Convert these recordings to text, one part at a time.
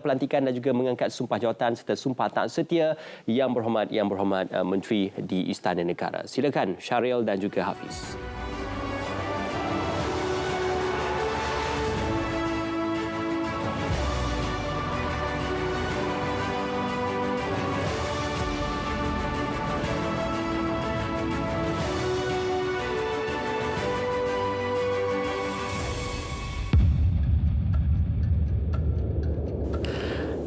pelantikan dan juga mengangkat sumpah jawatan serta sumpah taat setia Yang Berhormat Menteri di Istana Negara. Silakan Syaril dan juga Hafiz.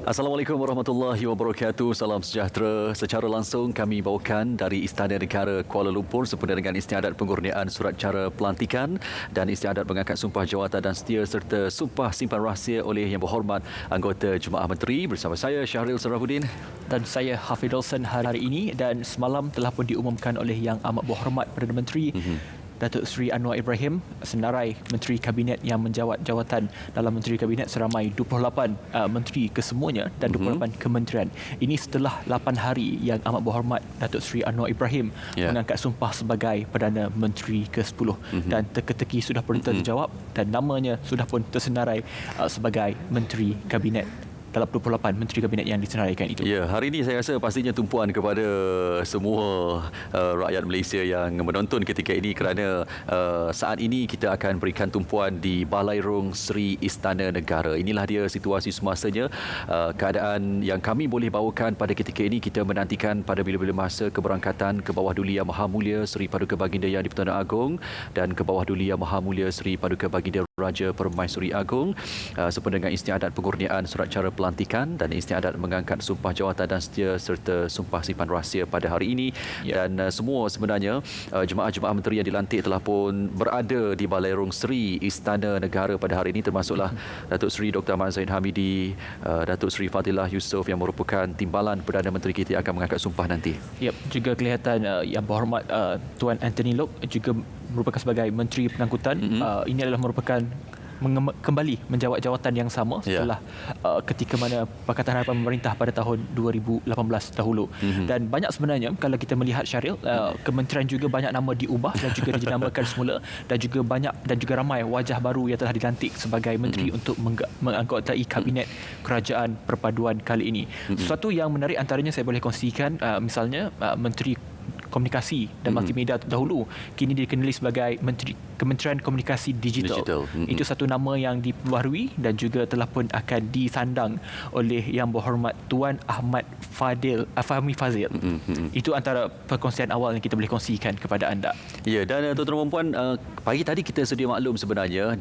Assalamualaikum warahmatullahi wabarakatuh. Salam sejahtera. Secara langsung kami bawakan dari Istana Negara Kuala Lumpur sempena dengan istiadat pengurniaan surat cara pelantikan dan istiadat mengangkat sumpah jawatan dan setia serta sumpah simpan rahsia oleh Yang Berhormat Anggota Jemaah Menteri bersama saya Syahril Sarafuddin dan saya Hafidulson hari ini, dan semalam telah pun diumumkan oleh Yang Amat Berhormat Perdana Menteri Datuk Seri Anwar Ibrahim senarai Menteri Kabinet yang menjawat jawatan dalam Menteri Kabinet seramai 28 menteri kesemuanya dan 28 kementerian. Ini setelah 8 hari Yang Amat Berhormat Datuk Seri Anwar Ibrahim mengangkat sumpah sebagai Perdana Menteri ke-10 dan teka-teki sudah pun terjawab dan namanya sudah pun tersenarai sebagai Menteri Kabinet dalam 28 Menteri Kabinet yang disenaraikan itu. Ya, hari ini saya rasa pastinya tumpuan kepada semua rakyat Malaysia yang menonton ketika ini kerana saat ini kita akan berikan tumpuan di Balairung Seri Istana Negara. Inilah dia situasi semasanya. Keadaan yang kami boleh bawakan pada ketika ini, kita menantikan pada bila-bila masa keberangkatan ke Bawah Duli Yang Maha Mulia Seri Paduka Baginda Yang di-Pertuan Agong dan ke Bawah Duli Yang Maha Mulia Seri Paduka Baginda Raja Permaisuri Agong sempena dengan istiadat pengurniaan surat cara pelantikan dan istiadat mengangkat sumpah jawatan dan setia serta sumpah simpan rahsia pada hari ini. Dan semua sebenarnya jemaah-jemaah menteri yang dilantik telah pun berada di Balairung Seri Istana Negara pada hari ini, termasuklah Datuk Seri Dr. Ahmad Zain Hamidi, Datuk Seri Fadilah Yusof yang merupakan timbalan Perdana Menteri kita yang akan mengangkat sumpah nanti. Juga kelihatan Yang Berhormat Tuan Anthony Loke juga merupakan sebagai Menteri Pengangkutan. Ini adalah merupakan kembali menjawat jawatan yang sama setelah ketika mana Pakatan Harapan Pemerintah pada tahun 2018 dahulu. Dan banyak sebenarnya kalau kita melihat Syaril, kementerian juga banyak nama diubah dan juga dinamakan semula, dan juga ramai wajah baru yang telah dilantik sebagai menteri untuk menganggotai Kabinet Kerajaan Perpaduan kali ini. Sesuatu yang menarik antaranya saya boleh kongsikan, misalnya Menteri Komunikasi dan Multimedia dahulu kini dikenali sebagai Kementerian Komunikasi Digital. Itu satu nama yang diperbaharui dan juga telah pun akan disandang oleh Yang Berhormat Tuan Ahmad Fahmi Fazil. Itu antara perkongsian awal yang kita boleh kongsikan kepada anda. Ya, dan tuan-tuan dan puan, pagi tadi kita sedia maklum sebenarnya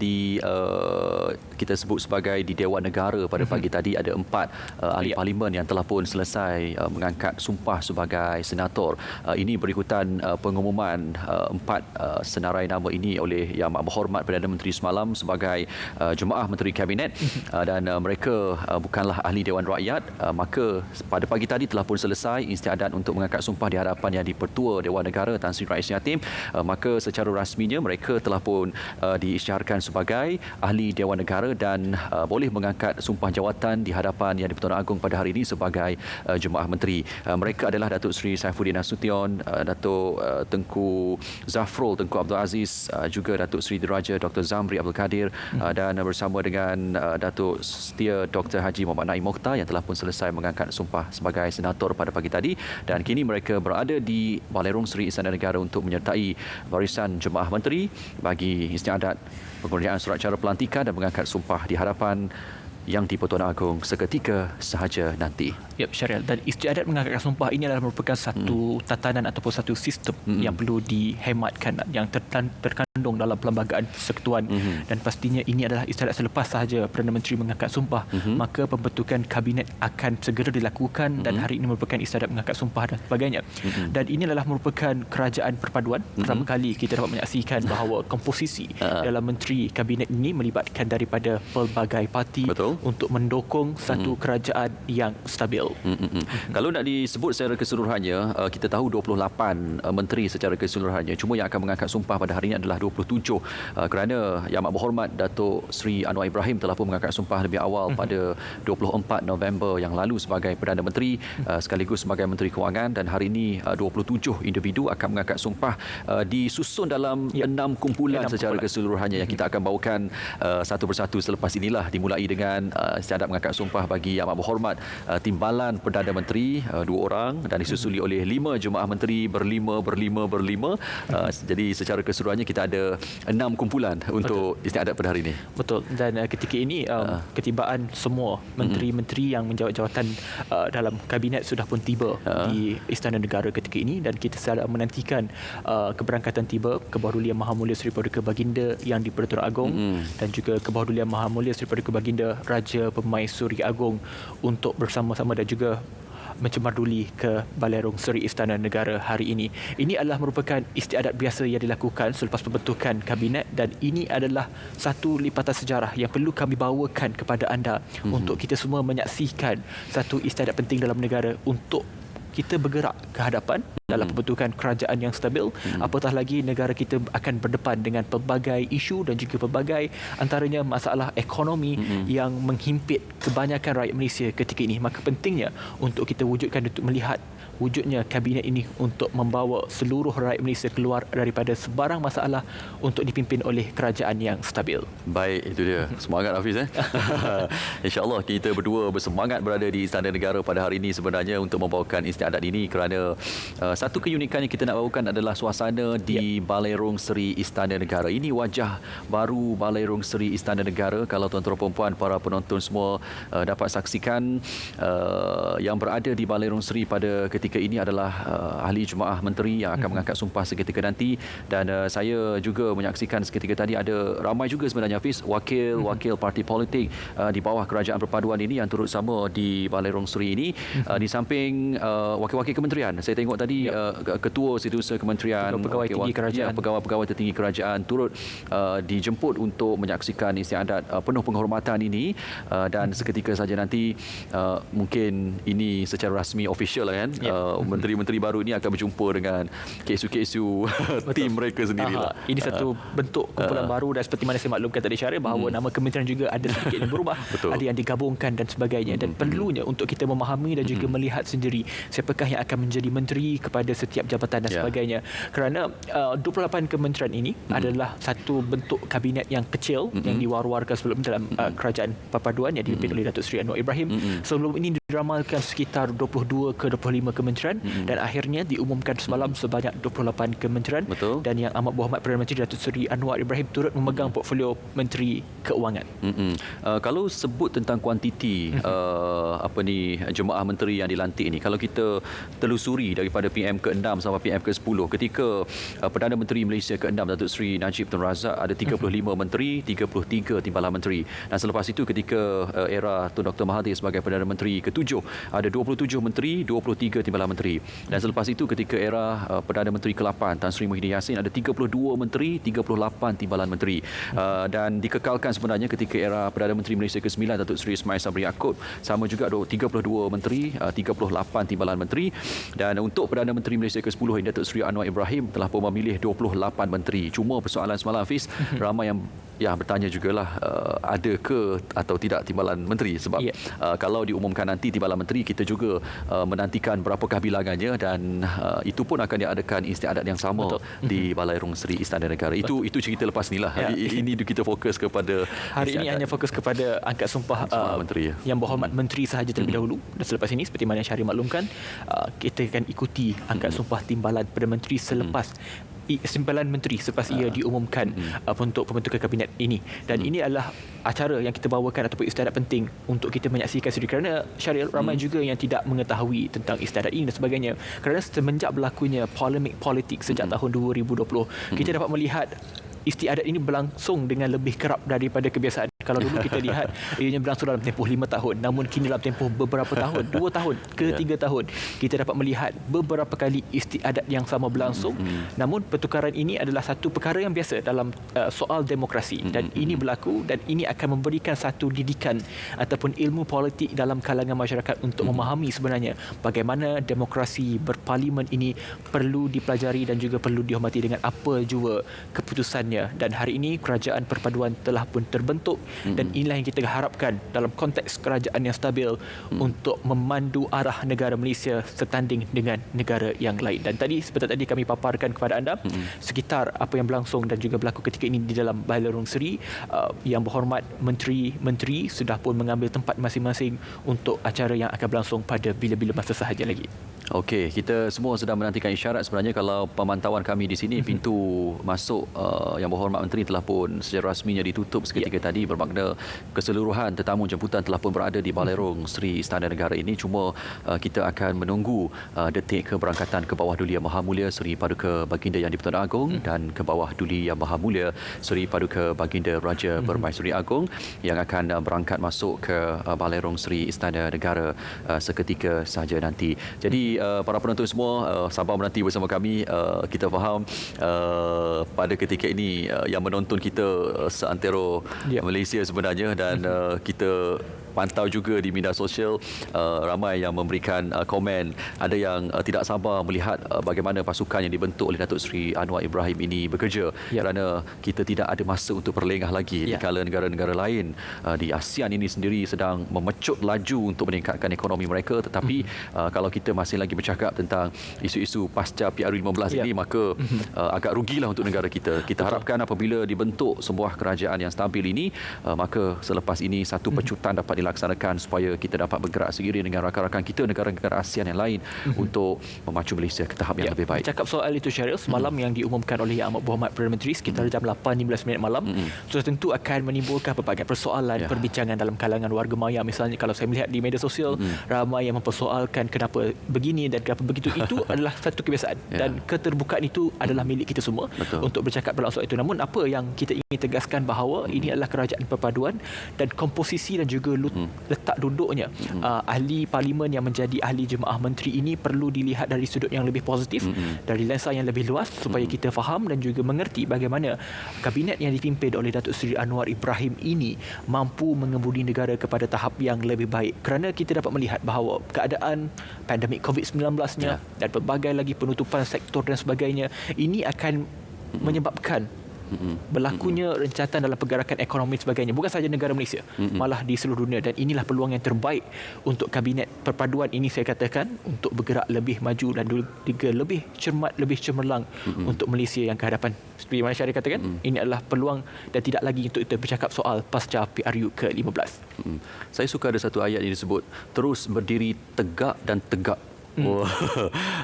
kita sebut sebagai di Dewan Negara pada pagi tadi ada 4 ahli parlimen yang telah pun selesai mengangkat sumpah sebagai senator. Ini berikutan pengumuman 4 senarai nama ini oleh Yang Amat Berhormat Perdana Menteri semalam sebagai jemaah Menteri Kabinet dan mereka bukanlah ahli Dewan Rakyat. Maka pada pagi tadi telah pun selesai istiadat untuk mengangkat sumpah di hadapan Yang di-Pertua Dewan Negara Tan Sri Rais Yatim. Maka secara rasminya mereka telah pun diisytiharkan sebagai ahli Dewan Negara dan boleh mengangkat sumpah jawatan di hadapan Yang di-Pertuan Agong pada hari ini sebagai jemaah menteri. Mereka adalah Datuk Seri Saifuddin Nasution, Datuk Tengku Zafrul Tengku Abdul Aziz, juga Datuk Seri Diraja Dr. Zamri Abdul Kadir dan bersama dengan Datuk Setia Dr. Haji Muhammad Naim Mokhtar yang telah pun selesai mengangkat sumpah sebagai senator pada pagi tadi, dan kini mereka berada di Balairung Seri Istana Negara untuk menyertai barisan jemaah menteri bagi istiadat pengurniaan surat cara pelantikan dan mengangkat sumpah di hadapan Yang di-Pertuan Agong seketika sahaja nanti. Syaril, dan istiadat mengangkat sumpah ini adalah merupakan satu tatanan ataupun satu sistem yang perlu dihematkan, yang terkandung dalam Perlembagaan Persekutuan, dan pastinya ini adalah istiadat selepas sahaja Perdana Menteri mengangkat sumpah, maka pembentukan Kabinet akan segera dilakukan dan hari ini merupakan istiadat mengangkat sumpah dan sebagainya. Dan ini adalah merupakan kerajaan perpaduan. Pertama kali kita dapat menyaksikan bahawa komposisi dalam Menteri Kabinet ini melibatkan daripada pelbagai parti untuk mendukung satu kerajaan yang stabil. Kalau nak disebut secara keseluruhannya, kita tahu 28 menteri secara keseluruhannya. Cuma yang akan mengangkat sumpah pada hari ini adalah 27 kerana Yang Amat Berhormat Datuk Seri Anwar Ibrahim telah pun mengangkat sumpah lebih awal pada 24 November yang lalu sebagai Perdana Menteri sekaligus sebagai Menteri Kewangan, dan hari ini 27 individu akan mengangkat sumpah disusun dalam 6 kumpulan secara keseluruhannya yang kita akan bawakan satu persatu selepas inilah, dimulai dengan dengan istiadat mengangkat sumpah bagi Yang Amat Berhormat Timbalan Perdana Menteri 2 orang dan disusuli oleh 5 jemaah menteri berlima. Jadi secara keseluruhannya kita ada 6 kumpulan untuk istiadat pada hari ini. Betul. Dan ketika ini ketibaan semua menteri-menteri yang menjawat jawatan dalam kabinet sudah pun tiba di Istana Negara ketika ini, dan kita sedang menantikan keberangkatan tiba Kebahadulian Maha Mulia Seri Paduka Baginda Yang di-Pertuan Agong dan juga Kebahadulian Maha Mulia Seri Paduka Baginda Raja Permaisuri Agong untuk bersama-sama dan juga mencemarduli ke Balerong Seri Istana Negara hari ini. Ini adalah merupakan istiadat biasa yang dilakukan selepas pembentukan kabinet, dan ini adalah satu lipatan sejarah yang perlu kami bawakan kepada anda untuk kita semua menyaksikan satu istiadat penting dalam negara untuk kita bergerak ke hadapan dalam pembentukan kerajaan yang stabil. Apatah lagi negara kita akan berdepan dengan pelbagai isu dan juga pelbagai antaranya masalah ekonomi yang menghimpit kebanyakan rakyat Malaysia ketika ini. Maka pentingnya untuk kita wujudkan, untuk melihat wujudnya kabinet ini untuk membawa seluruh rakyat Malaysia keluar daripada sebarang masalah untuk dipimpin oleh kerajaan yang stabil. Baik, itu dia. Semangat Hafiz. InsyaAllah kita berdua bersemangat berada di Istana Negara pada hari ini sebenarnya untuk membawakan istiadat ini, kerana satu keunikan yang kita nak bawakan adalah suasana di Balerong Seri Istana Negara. Ini wajah baru Balerong Seri Istana Negara. Kalau tuan-tuan perempuan, para penonton semua dapat saksikan, yang berada di Balerong Seri pada ketika ini adalah ahli jemaah menteri yang akan mengangkat sumpah seketika nanti, dan saya juga menyaksikan seketika tadi ada ramai juga sebenarnya Hafiz wakil parti politik di bawah kerajaan perpaduan ini yang turut sama di Balerong Seri ini. Di samping wakil-wakil kementerian, saya tengok tadi ketua setiausaha kementerian, pegawai tinggi kerajaan, pegawai tertinggi kerajaan turut dijemput untuk menyaksikan istiadat penuh penghormatan ini, dan seketika saja nanti mungkin ini secara rasmi official kan, menteri-menteri baru ini akan berjumpa dengan kesu-kesu tim mereka sendirilah. Ini satu bentuk kumpulan baru, dan seperti mana saya maklumkan tadi Syaril bahawa nama kementerian juga ada sedikit yang berubah, ada yang digabungkan dan sebagainya, dan perlunya untuk kita memahami dan juga melihat sendiri siapakah yang akan menjadi menteri kepada setiap jabatan dan sebagainya. Kerana 28 kementerian ini adalah satu bentuk kabinet yang kecil yang diwar-warkan sebelum dalam kerajaan perpaduan yang dipimpin oleh Datuk Seri Anwar Ibrahim. Sebelum ini diramalkan sekitar 22 ke 25 kementerian dan akhirnya diumumkan semalam sebanyak 28 kementerian. Dan Yang Amat Berhormat Perdana Menteri Datuk Seri Anwar Ibrahim turut memegang portfolio Menteri Keuangan. Kalau sebut tentang kuantiti jemaah menteri yang dilantik ini, kalau kita telusuri daripada PM ke-6 sampai PM ke-10, ketika Perdana Menteri Malaysia ke-6 Datuk Seri Najib Tun Razak ada 35 menteri, 33 timbalan menteri. Dan selepas itu ketika era Tun Dr. Mahathir sebagai Perdana Menteri ke-7 ada 27 menteri, 23 timbalan menteri. Dan selepas itu ketika era Perdana Menteri ke-8 Tan Sri Muhyiddin Yassin ada 32 menteri, 38 timbalan menteri. Dan dikekalkan sebenarnya ketika era Perdana Menteri Malaysia ke-9 Datuk Seri Ismail Sabri Yaakob, sama juga ada 32 menteri, 38 timbalan menteri. Dan untuk Perdana Menteri Malaysia ke-10 Datuk Seri Anwar Ibrahim telah pun memilih 28 menteri. Cuma persoalan semalam Hafiz, ramai yang bertanya jugalah ada ke atau tidak timbalan menteri, sebab kalau diumumkan nanti timbalan menteri, kita juga menantikan berapakah bilangannya, dan itu pun akan diadakan istiadat yang sama di Balerong Seri Istana Negara. Itu cerita lepas ni lah. Ini kita fokus kepada hari ini hanya fokus kepada angkat sumpah menteri, Yang Berhormat Menteri sahaja terlebih dahulu, dan selepas ini seperti mana Syahri maklumkan, kita akan ikuti angkat sumpah timbalan Perdana Menteri selepas timbalan menteri selepas ia diumumkan untuk pembentukan kabinet ini. Dan ini adalah acara yang kita bawakan ataupun istiadat penting untuk kita menyaksikan sendiri, kerana Syaril ramai juga yang tidak mengetahui tentang istiadat ini dan sebagainya, kerana semenjak berlakunya polemik politik sejak tahun 2020 kita dapat melihat istiadat ini berlangsung dengan lebih kerap daripada kebiasaan. Kalau dulu kita lihat ianya berlangsung dalam tempoh 5 tahun, namun kini dalam tempoh beberapa tahun, 2 tahun ke 3 tahun, kita dapat melihat beberapa kali istiadat yang sama berlangsung. Namun pertukaran ini adalah satu perkara yang biasa dalam soal demokrasi, dan ini berlaku, dan ini akan memberikan satu didikan ataupun ilmu politik dalam kalangan masyarakat untuk memahami sebenarnya bagaimana demokrasi berparlimen ini perlu dipelajari dan juga perlu dihormati dengan apa jua keputusannya. Dan hari ini kerajaan perpaduan telah pun terbentuk dan inilah yang kita harapkan dalam konteks kerajaan yang stabil untuk memandu arah negara Malaysia setanding dengan negara yang lain. Dan tadi seperti tadi kami paparkan kepada anda sekitar apa yang berlangsung dan juga berlaku ketika ini di dalam Bailorong Seri. Yang berhormat menteri-menteri sudah pun mengambil tempat masing-masing untuk acara yang akan berlangsung pada bila-bila masa sahaja lagi. Okey, kita semua sedang menantikan isyarat sebenarnya. Kalau pemantauan kami di sini, pintu masuk Yang Berhormat Menteri telah pun secara rasminya ditutup seketika tadi, bermakna keseluruhan tetamu jemputan telah pun berada di Balerong Seri Istana Negara ini. Cuma kita akan menunggu detik keberangkatan ke bawah Duli Yang Maha Mulia Seri Paduka Baginda Yang di-Pertuan Agong dan ke bawah Duli Yang Maha Mulia Seri Paduka Baginda Raja Permaisuri Agong yang akan berangkat masuk ke Balerong Seri Istana Negara seketika sahaja nanti. Jadi para penonton semua sabar menanti bersama kami. Kita faham pada ketika ini yang menonton kita seantero Malaysia sebenarnya, dan kita pantau juga di media sosial ramai yang memberikan komen. Ada yang tidak sabar melihat bagaimana pasukan yang dibentuk oleh Datuk Seri Anwar Ibrahim ini bekerja, kerana kita tidak ada masa untuk berlengah lagi dikala negara-negara lain di ASEAN ini sendiri sedang memecut laju untuk meningkatkan ekonomi mereka. Tetapi kalau kita masih lagi bercakap tentang isu-isu pasca PRU15 ini, maka agak rugilah untuk negara kita. Kita harapkan apabila dibentuk sebuah kerajaan yang stabil ini, maka selepas ini satu pecutan dapat dilaksanakan supaya kita dapat bergerak seiring dengan rakan-rakan kita negara-negara ASEAN yang lain untuk memacu Malaysia ke tahap yang lebih baik. Cakap soal itu, Syaril, semalam yang diumumkan oleh Yang Amat Berhormat Perdana Menteri sekitar jam 8.15 malam, sudah tentu akan menimbulkan pelbagai persoalan, perbincangan dalam kalangan warga maya. Misalnya kalau saya melihat di media sosial, ramai yang mempersoalkan kenapa begini dan kenapa begitu. Itu adalah satu kebiasaan dan keterbukaan itu adalah milik kita semua untuk bercakap dalam soal itu. Namun apa yang kita ingin tegaskan bahawa ini adalah kerajaan perpaduan dan komposisi dan juga letak duduknya ahli parlimen yang menjadi ahli jemaah menteri ini perlu dilihat dari sudut yang lebih positif, dari lensa yang lebih luas, supaya kita faham dan juga mengerti bagaimana kabinet yang dipimpin oleh Datuk Seri Anwar Ibrahim ini mampu mengemudi negara kepada tahap yang lebih baik. Kerana kita dapat melihat bahawa keadaan pandemik COVID-19-nya dan pelbagai lagi penutupan sektor dan sebagainya ini akan menyebabkan berlakunya rencatan dalam pergerakan ekonomi dan sebagainya, bukan sahaja negara Malaysia, malah di seluruh dunia. Dan inilah peluang yang terbaik untuk kabinet perpaduan ini, saya katakan, untuk bergerak lebih maju dan juga lebih cermat, lebih cemerlang untuk Malaysia yang ke hadapan. Seperti mana Syarif katakan, ini adalah peluang dan tidak lagi untuk kita bercakap soal pasca PRU ke-15. Saya suka ada satu ayat yang disebut terus berdiri tegak dan tegak.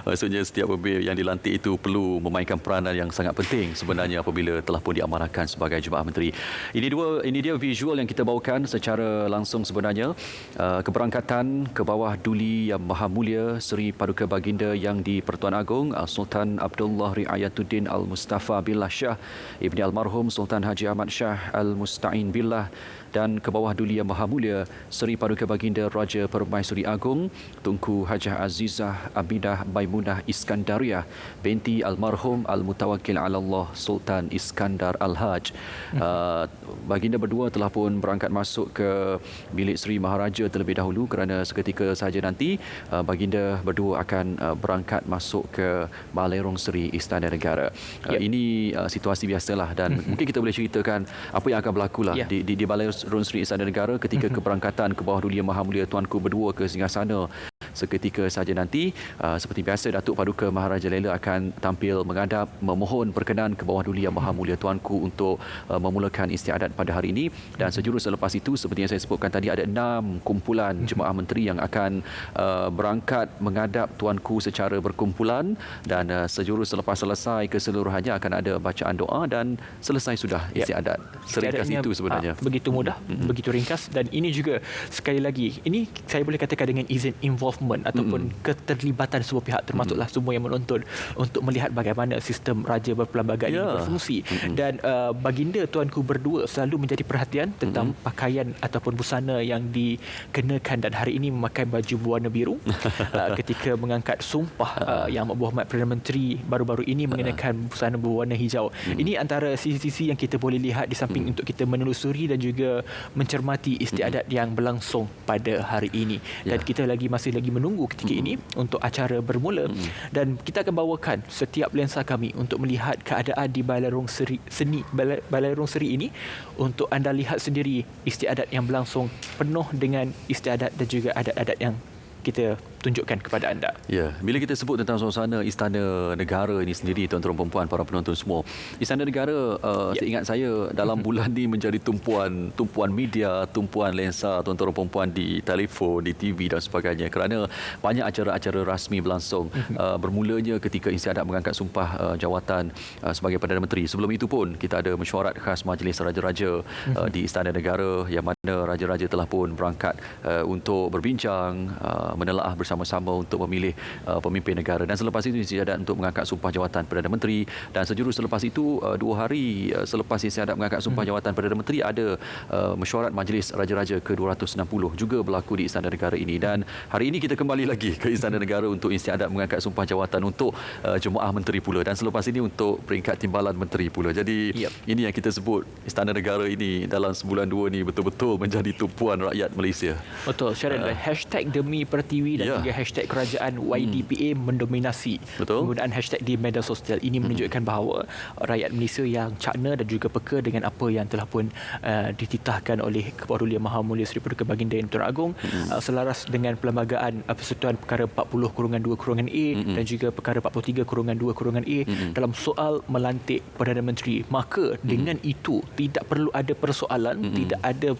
Maksudnya setiap pemimpin yang dilantik itu perlu memainkan peranan yang sangat penting sebenarnya apabila telah pun diamanahkan sebagai jemaah menteri. Ini dia visual yang kita bawakan secara langsung sebenarnya. Keberangkatan ke bawah Duli Yang Maha Mulia Seri Paduka Baginda Yang di-Pertuan Agong Sultan Abdullah Riayatuddin Al-Mustafa Billah Shah Ibni Almarhum Sultan Haji Ahmad Shah Al-Musta'in Billah, dan ke bawah Duli Yang Maha Mulia Seri Paduka Baginda Raja Permaisuri Agong Tunku Hajah Azizah Abidah Maimunah Iskandariah binti Almarhum Al-Mutawakkil ala Allah Sultan Iskandar Al-Haj. Baginda berdua telah pun berangkat masuk ke bilik Seri Maharaja terlebih dahulu, kerana seketika sahaja nanti Baginda berdua akan berangkat masuk ke Balerong Seri Istana Negara. Ini situasi biasalah, dan mungkin kita boleh ceritakan apa yang akan berlaku di Balerong Seri Istana Negara ketika keberangkatan ke bawah Duli Yang Maha Mulia Tuanku berdua ke Singgasana seketika saja nanti. Seperti biasa, Datuk Paduka Maharaja Lela akan tampil menghadap memohon perkenan ke bawah Duli Yang Maha Mulia Tuanku untuk memulakan istiadat pada hari ini. Dan sejurus selepas itu, seperti yang saya sebutkan tadi, ada 6 kumpulan jemaah menteri yang akan berangkat menghadap Tuanku secara berkumpulan, dan sejurus selepas selesai keseluruhannya akan ada bacaan doa dan selesai sudah istiadat. Seringkas itu sebenarnya. Begitu mudah, begitu ringkas, dan ini juga sekali lagi, ini saya boleh katakan dengan izin involvement ataupun keterlibatan semua pihak, termasuklah semua yang menonton, untuk melihat bagaimana sistem raja berpelbagai ini berfungsi. Dan Baginda Tuanku berdua selalu menjadi perhatian tentang pakaian ataupun busana yang dikenakan, dan hari ini memakai baju berwarna biru ketika mengangkat sumpah. Yang Amat Berhormat Perdana Menteri baru-baru ini mengenakan busana berwarna hijau. Ini antara sisi-sisi yang kita boleh lihat di samping untuk kita menelusuri dan juga mencermati istiadat yang berlangsung pada hari ini. Dan kita masih lagi menunggu ketika ini untuk acara bermula dan kita akan bawakan setiap lensa kami untuk melihat keadaan di Balairung Seri ini untuk anda lihat sendiri istiadat yang berlangsung penuh dengan istiadat dan juga adat-adat yang kita tunjukkan kepada anda. Ya, bila kita sebut tentang suasana Istana Negara ini sendiri, tuan-tuan dan puan, para penonton semua, Istana Negara seingat saya dalam bulan ini menjadi tumpuan media, tumpuan lensa tuan-tuan dan puan di telefon, di TV dan sebagainya, kerana banyak acara-acara rasmi berlangsung. Bermulanya ketika istiadat mengangkat sumpah jawatan sebagai Perdana Menteri. Sebelum itu pun kita ada mesyuarat khas Majlis Raja-Raja di Istana Negara, yang mana raja-raja telah pun berangkat untuk berbincang, menelaah bersama-sama untuk memilih pemimpin negara. Dan selepas itu istiadat untuk mengangkat sumpah jawatan Perdana Menteri, dan sejurus selepas itu 2 hari selepas istiadat mengangkat sumpah jawatan Perdana Menteri ada mesyuarat Majlis Raja-Raja ke-260 juga berlaku di Istana Negara ini. Dan hari ini kita kembali lagi ke Istana Negara untuk istiadat mengangkat sumpah jawatan untuk jemaah menteri pula, dan selepas ini untuk peringkat timbalan menteri pula. Jadi ini yang kita sebut Istana Negara ini dalam sebulan 2 ni betul-betul menjadi tumpuan rakyat Malaysia. Betul, Sharon. Hashtag Demi Pertiwi dan juga hashtag kerajaan YDPA mendominasi penggunaan hashtag di media sosial. Ini menunjukkan bahawa rakyat Malaysia yang cakna dan juga peka dengan apa yang telah pun dititahkan oleh Kepedulian Maha Mulia Seri Paduka Baginda Yang Tuan Agong, selaras dengan Perlembagaan Persekutuan Perkara 40-2-A dan juga Perkara 43-2-A dalam soal melantik Perdana Menteri. Maka dengan itu tidak perlu ada persoalan, tidak ada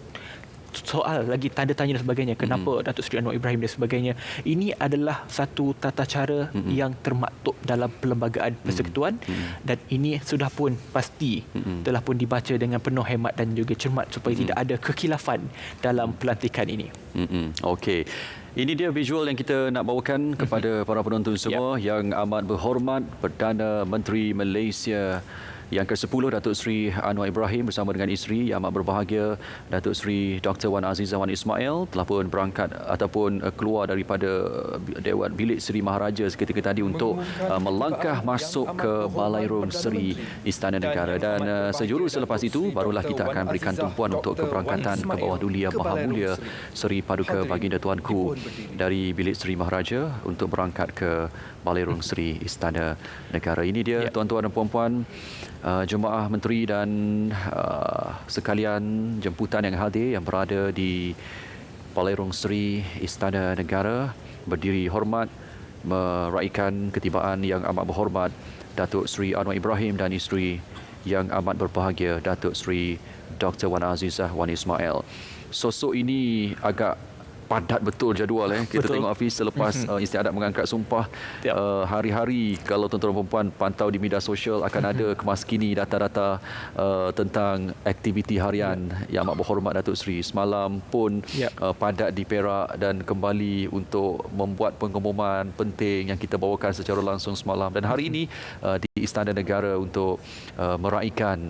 soal lagi tanda tanya dan sebagainya. Kenapa Datuk Seri Anwar Ibrahim dan sebagainya. Ini adalah satu tata cara yang termaktub dalam Perlembagaan Persekutuan dan ini sudah pun pasti telah pun dibaca dengan penuh hemat dan juga cermat supaya tidak ada kekhilafan dalam pelantikan ini. Okey. Ini dia visual yang kita nak bawakan kepada para penonton semua. Yang amat berhormat Perdana Menteri Malaysia yang ke-10 Datuk Seri Anwar Ibrahim bersama dengan isteri yang amat berbahagia Datuk Seri Dr. Wan Azizah Wan Ismail telah pun berangkat ataupun keluar daripada Dewan Bilik Seri Maharaja seketika tadi untuk melangkah masuk ke Balairung Seri Istana Negara, dan sejurus selepas itu barulah kita akan berikan tumpuan untuk keberangkatan ke bawah Duli Yang Maha Mulia Seri Paduka Baginda Tuanku dari Bilik Seri Maharaja untuk berangkat ke Balairung Seri Istana Negara. Ini dia tuan-tuan dan puan-puan, jemaah menteri dan sekalian jemputan yang hadir yang berada di Balairung Seri Istana Negara, berdiri hormat meraihkan ketibaan yang amat berhormat Datuk Seri Anwar Ibrahim dan isteri yang amat berbahagia Datuk Seri Dr. Wan Azizah Wan Ismail. Sosok ini agak padat betul jadual. Kita tengok Hafiz selepas istiadat mengangkat sumpah, hari-hari kalau tuan-tuan dan puan pantau di media sosial akan ada kemaskini data-data tentang aktiviti harian yang amat berhormat Datuk Seri. Semalam pun padat di Perak dan kembali untuk membuat pengumuman penting yang kita bawakan secara langsung semalam, dan hari ini di Istana Negara untuk meraihkan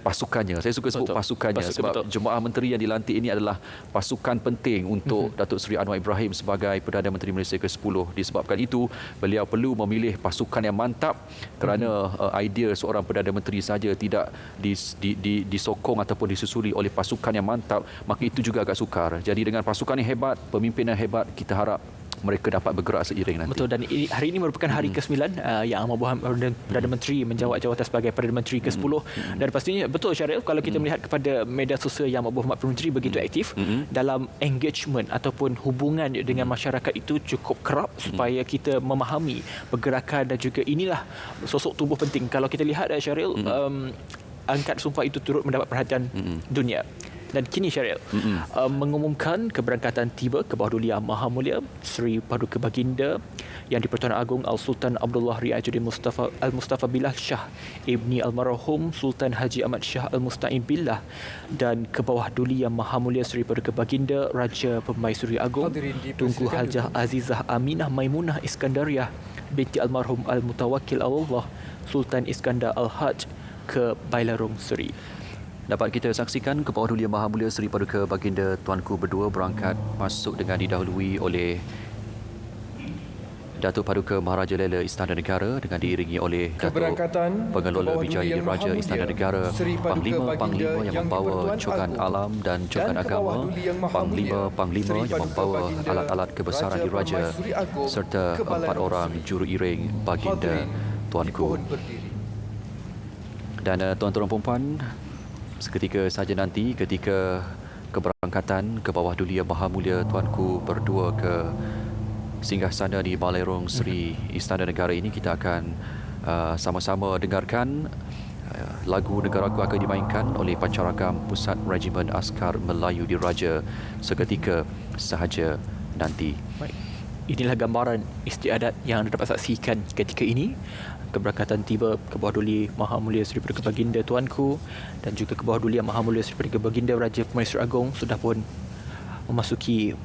pasukannya. Saya suka sebut pasukannya sebab jemaah menteri yang dilantik ini adalah pasukan penting untuk Datuk Seri Anwar Ibrahim sebagai Perdana Menteri Malaysia ke-10. Disebabkan itu, beliau perlu memilih pasukan yang mantap kerana idea seorang Perdana Menteri saja tidak disokong ataupun disusuli oleh pasukan yang mantap, maka itu juga agak sukar. Jadi dengan pasukan yang hebat, pemimpin yang hebat, kita harap mereka dapat bergerak seiring nanti. Betul, dan hari ini merupakan hari ke-9 yang Amat Berhormat Perdana Menteri menjawat jawatan sebagai Perdana Menteri ke-10 dan pastinya betul Syaril, kalau kita melihat kepada media sosial yang Amat Berhormat Perdana Menteri begitu aktif dalam engagement ataupun hubungan dengan masyarakat itu cukup kerap supaya kita memahami pergerakan dan juga inilah sosok tubuh penting. Kalau kita lihat Syaril, angkat sumpah itu turut mendapat perhatian dunia. Dan kini Syaril mengumumkan keberangkatan tiba ke bawah Duli Yang Maha Mulia Seri Paduka Baginda Yang di-Pertuan Agong Al-Sultan Abdullah Riajuddin Al-Mustafa Billah Shah Ibni Almarhum Sultan Haji Ahmad Shah Al-Musta'in Billah, dan ke bawah Duli Yang Maha Mulia Seri Paduka Baginda Raja Permaisuri Agong Tunku Hajah Azizah Aminah Maimunah Iskandariah binti Almarhum Al-Mutawakkil Allah Sultan Iskandar Al-Haj ke Balairung Seri. Dapat kita saksikan ke bawah Duli Yang Maha Mulia Seri Paduka Baginda Tuanku berdua berangkat masuk dengan didahului oleh Datuk Paduka Maharaja Lela Istana Negara dengan diiringi oleh Datuk Pengelola Wijaya Diraja Istana Negara, Panglima-Panglima yang membawa cokan alam dan cokan agama, Panglima-Panglima yang membawa alat-alat kebesaran diraja serta 4 orang juru iring baginda Tuanku. Dan tuan-tuan dan puan, seketika saja nanti ketika keberangkatan ke bawah duli Yang Maha Mulia Tuanku berdua ke singgahsana di Balerong Seri Istana Negara ini, kita akan sama-sama dengarkan lagu Negaraku akan dimainkan oleh Pancaragam Pusat Regimen Askar Melayu Diraja seketika sahaja nanti. Baik. Inilah gambaran istiadat yang anda dapat saksikan ketika ini. Keberangkatan tiba ke bawah duli Maha Mulia Seri Paduka Baginda Tuanku dan juga ke bawah duli Yang Maha Mulia Seri Paduka Baginda Raja Pemaisuri Agong sudah pun memasuki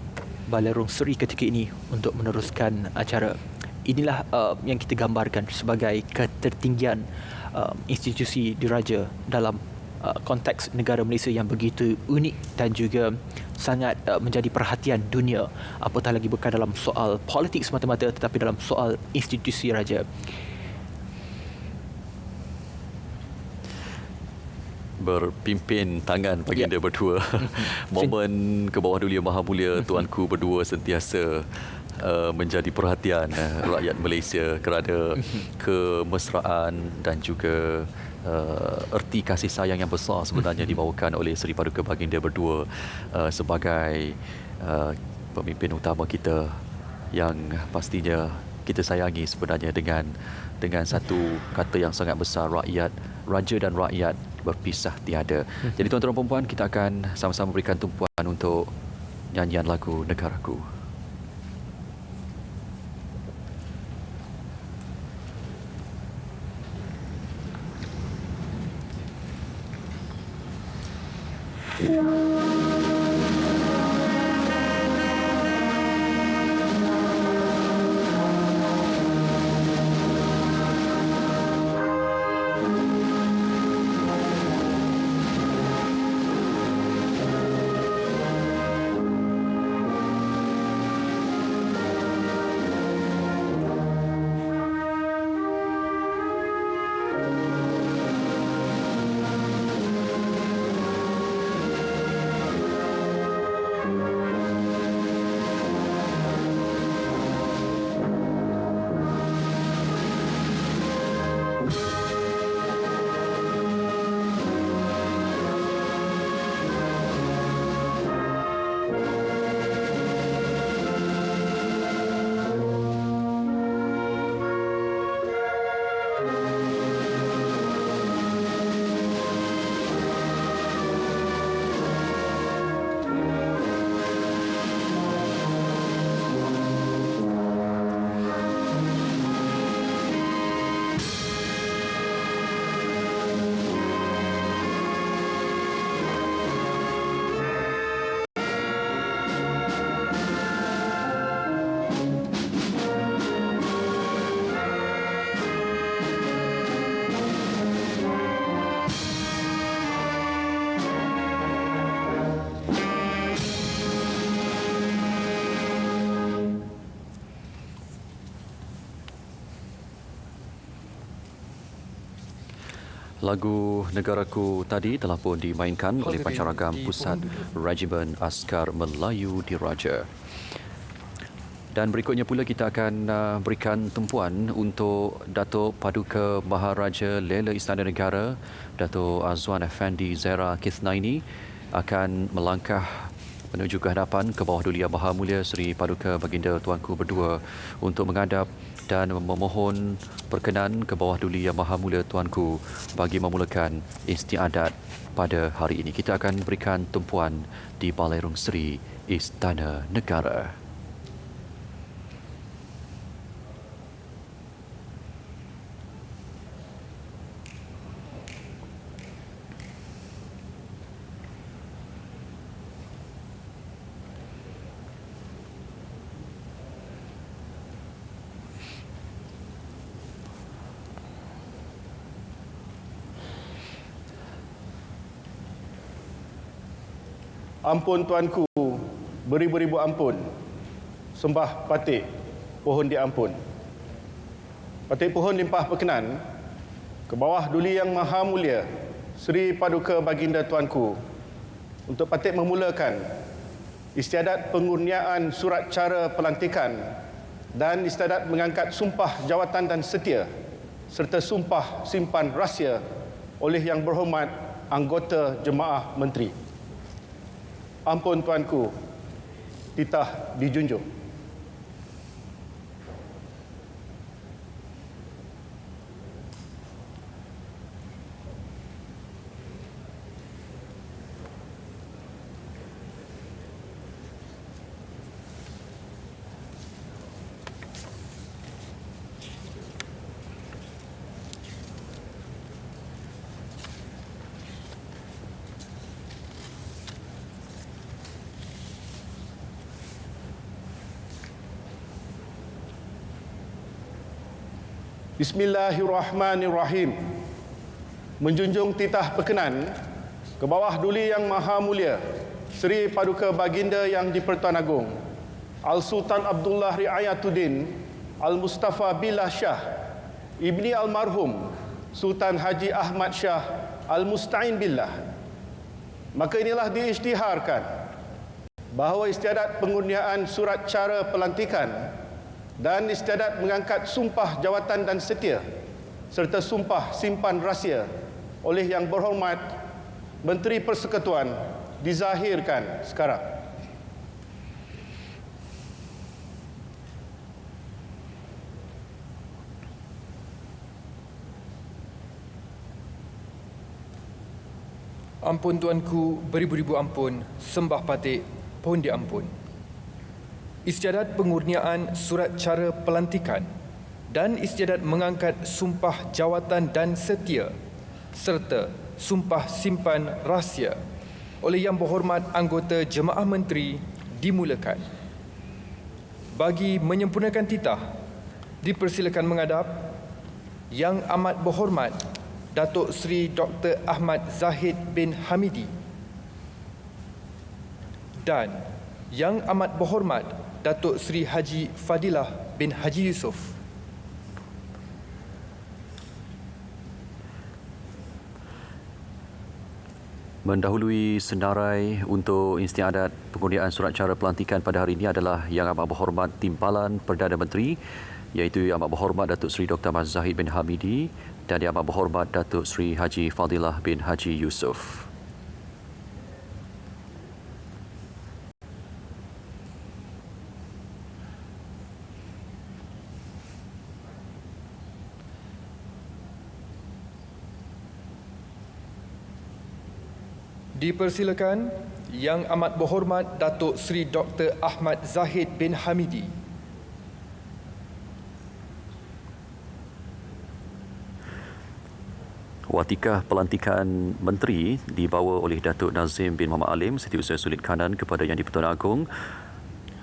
Balerong Seri ketika ini untuk meneruskan acara. Inilah yang kita gambarkan sebagai ketertinggian institusi diraja dalam konteks negara Malaysia yang begitu unik dan juga sangat menjadi perhatian dunia, apatah lagi bukan dalam soal politik semata-mata tetapi dalam soal institusi raja. Berpimpin tangan baginda berdua. Momen ke bawah duli Yang Maha Mulia Tuanku berdua sentiasa menjadi perhatian rakyat Malaysia kerana kemesraan dan juga erti kasih sayang yang besar sebenarnya dibawakan oleh Seri Paduka Baginda berdua sebagai pemimpin utama kita yang pastinya kita sayangi sebenarnya dengan satu kata yang sangat besar, rakyat, raja dan rakyat berpisah tiada. Jadi tuan-tuan dan puan, kita akan sama-sama berikan tumpuan untuk nyanyian lagu Negaraku. Lagu Negaraku tadi telah pun dimainkan oleh Pancaragam Pusat Regimen Askar Melayu Diraja. Dan berikutnya pula kita akan berikan tumpuan untuk Datuk Paduka Maharaja Lela Istana Negara, Datuk Azwan Effendi Zahra Kithnaini akan melangkah menuju ke hadapan ke bawah duli Yang Maha Mulia Seri Paduka Baginda Tuanku berdua untuk menghadap dan memohon perkenan ke bawah duli Yang Maha Mulia Tuanku bagi memulakan istiadat pada hari ini. Kita akan berikan tumpuan di Balerong Seri Istana Negara. Ampun Tuanku, beribu-ribu ampun. Sembah Patik, pohon diampun. Petik pohon limpah perkenan ke bawah Duli Yang Maha Mulia Seri Paduka Baginda Tuanku untuk petik memulakan istiadat pengurniaan surat cara pelantikan dan istiadat mengangkat sumpah jawatan dan setia serta sumpah simpan rahsia oleh Yang Berhormat anggota Jemaah Menteri. Ampun Tuanku, titah dijunjung. Bismillahirrahmanirrahim. Menjunjung titah perkenan ke bawah Duli Yang Maha Mulia Seri Paduka Baginda Yang di-Pertuan Agong Al-Sultan Abdullah Riayatuddin Al-Mustafa Billah Shah Ibni Almarhum Sultan Haji Ahmad Shah Al-Musta'in Billah. Maka inilah diisytiharkan bahawa istiadat pengurniaan surat cara pelantikan dan istiadat mengangkat sumpah jawatan dan setia serta sumpah simpan rahsia oleh Yang Berhormat Menteri Persekutuan dizahirkan sekarang. Ampun Tuanku, beribu-ribu ampun, sembah patik, pohon diampun. Istiadat pengurniaan surat cara pelantikan dan istiadat mengangkat sumpah jawatan dan setia serta sumpah simpan rahsia oleh Yang Berhormat anggota Jemaah Menteri dimulakan. Bagi menyempurnakan titah, dipersilakan menghadap Yang Amat Berhormat Datuk Seri Dr. Ahmad Zahid bin Hamidi dan Yang Amat Berhormat Datuk Seri Haji Fadilah bin Haji Yusof. Mendahului senarai untuk istiadat pengurniaan surat cara pelantikan pada hari ini adalah Yang Amat Berhormat Timbalan Perdana Menteri, iaitu Yang Amat Berhormat Datuk Seri Dr. Ahmad Zahid bin Hamidi dan Yang Amat Berhormat Datuk Seri Haji Fadilah bin Haji Yusof. Dipersilakan Yang Amat Berhormat Datuk Seri Dr. Ahmad Zahid bin Hamidi. Watikah pelantikan menteri dibawa oleh Datuk Nazim bin Muhammad Alim Setiausaha Sulit Kanan kepada Yang di-Pertuan Agong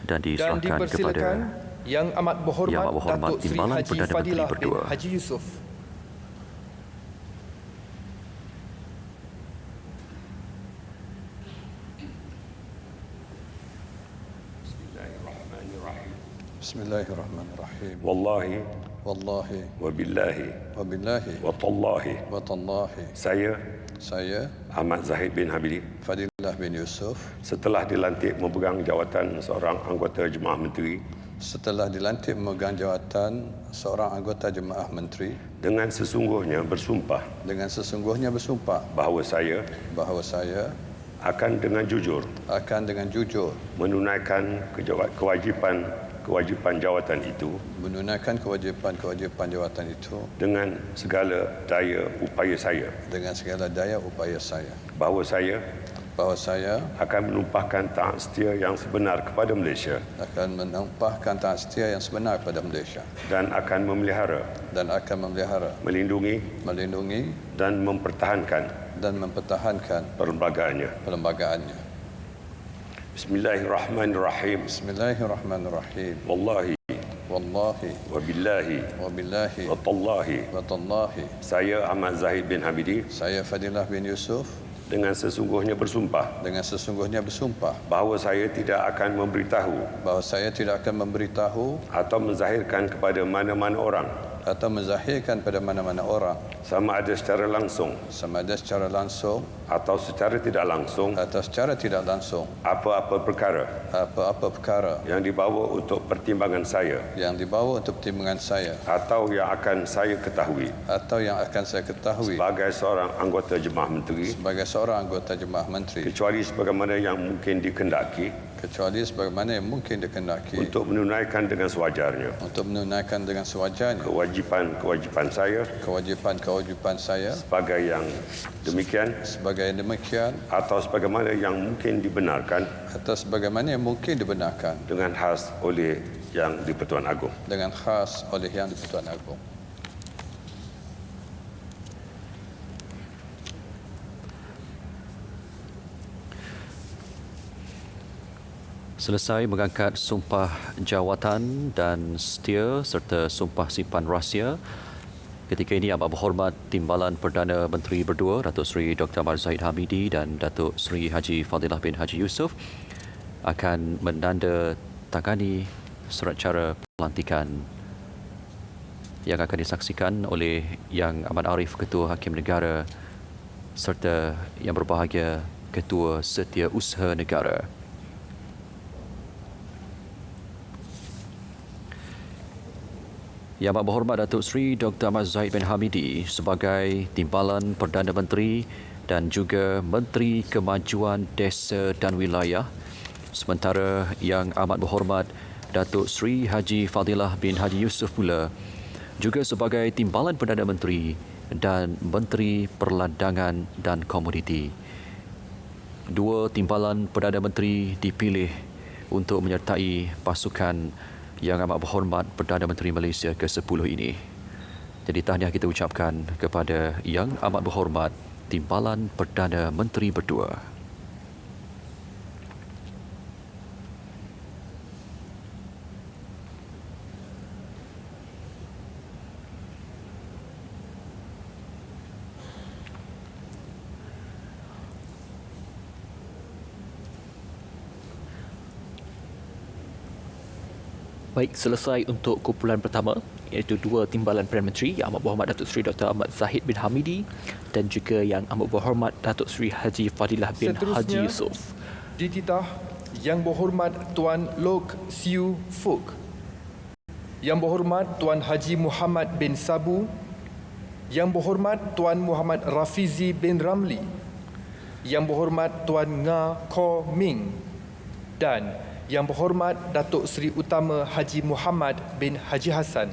dan diserahkan kepada Yang Amat Berhormat Datuk Seri Timbalan Haji Perdana Menteri Fadilah bin berdua. Haji Yusof. Bismillahirrahmanirrahim. Wallahi Wallahi wabillahi wabillahi watallahi watallahi saya Ahmad Zahid bin Hamidi Fadilah bin Yusof setelah dilantik memegang jawatan seorang anggota Jemaah Menteri setelah dilantik memegang jawatan seorang anggota Jemaah Menteri dengan sesungguhnya bersumpah bahawa saya akan dengan jujur menunaikan kewajipan jawatan itu dengan segala daya upaya saya bahawa saya akan menumpahkan taat setia yang sebenar kepada Malaysia dan akan memelihara melindungi dan mempertahankan perlembagaannya. Bismillahirrahmanirrahim. Wallahi wabillahi watallahi saya Ahmad Zahid bin Hamidi saya Fadilah bin Yusof dengan sesungguhnya bersumpah bahawa saya tidak akan memberitahu atau menzahirkan kepada mana-mana orang pada mana-mana orang sama ada secara langsung atau secara tidak langsung apa-apa perkara yang dibawa untuk pertimbangan saya atau yang akan saya ketahui sebagai seorang anggota jemaah menteri kecuali sebagaimana yang mungkin dikehendaki untuk menunaikan dengan sewajarnya kewajipan saya sebagai yang demikian atau sebagaimana yang mungkin dibenarkan dengan khas oleh Yang di-Pertuan Agong. Selesai mengangkat sumpah jawatan dan setia serta sumpah simpan rahsia, ketika ini Amat Berhormat Timbalan Perdana Menteri berdua, Datuk Seri Dr. Ahmad Zahid Hamidi dan Datuk Seri Haji Fadilah bin Haji Yusof akan menandatangani surat cara pelantikan yang akan disaksikan oleh Yang Amat Arif Ketua Hakim Negara serta Yang Berbahagia Ketua Setiausaha Negara. Yang Amat Berhormat Datuk Seri Dr. Ahmad Zahid bin Hamidi sebagai Timbalan Perdana Menteri dan juga Menteri Kemajuan Desa dan Wilayah, sementara Yang Amat Berhormat Datuk Seri Haji Fadilah bin Haji Yusof pula juga sebagai Timbalan Perdana Menteri dan Menteri Perlandangan dan Komoditi. Dua Timbalan Perdana Menteri dipilih untuk menyertai pasukan Yang Amat Berhormat Perdana Menteri Malaysia ke-10 ini. Jadi tahniah kita ucapkan kepada Yang Amat Berhormat Timbalan Perdana Menteri berdua. Baik, selesai untuk kumpulan pertama, iaitu dua Timbalan Perdana Menteri, Yang Amat Berhormat Datuk Seri Dr. Ahmad Zahid bin Hamidi dan juga Yang Amat Berhormat Datuk Seri Haji Fadilah bin Haji Yusof. Dititah Yang Berhormat Tuan Loke Siu Fook, Yang Berhormat Tuan Haji Muhammad bin Sabu, Yang Berhormat Tuan Muhammad Rafizi bin Ramli, Yang Berhormat Tuan Nga Ko Ming dan Yang Berhormat Datuk Seri Utama Haji Muhammad bin Haji Hassan.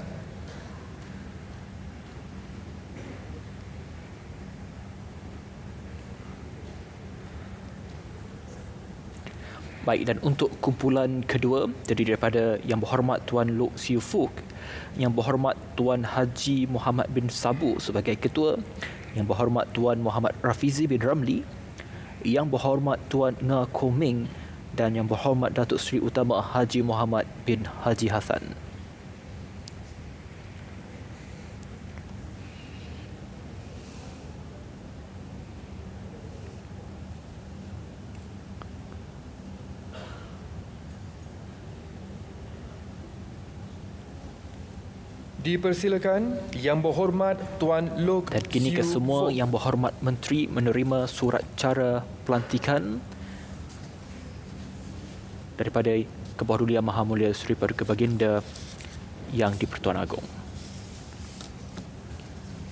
Baik, dan untuk kumpulan kedua terdiri daripada Yang Berhormat Tuan Loke Siu Fook, Yang Berhormat Tuan Haji Muhammad bin Sabu sebagai ketua, Yang Berhormat Tuan Muhammad Rafizi bin Ramli, Yang Berhormat Tuan Nga Ko Ming dan Yang Berhormat Datuk Seri Utama Haji Muhammad bin Haji Hassan. Dipersilakan Yang Berhormat Tuan Loke Dan kini kesemua Yang Berhormat Menteri menerima surat cara pelantikan daripada Kebahdulian Maha Mulia Seri Paduka Baginda Yang di-Pertuan Agong.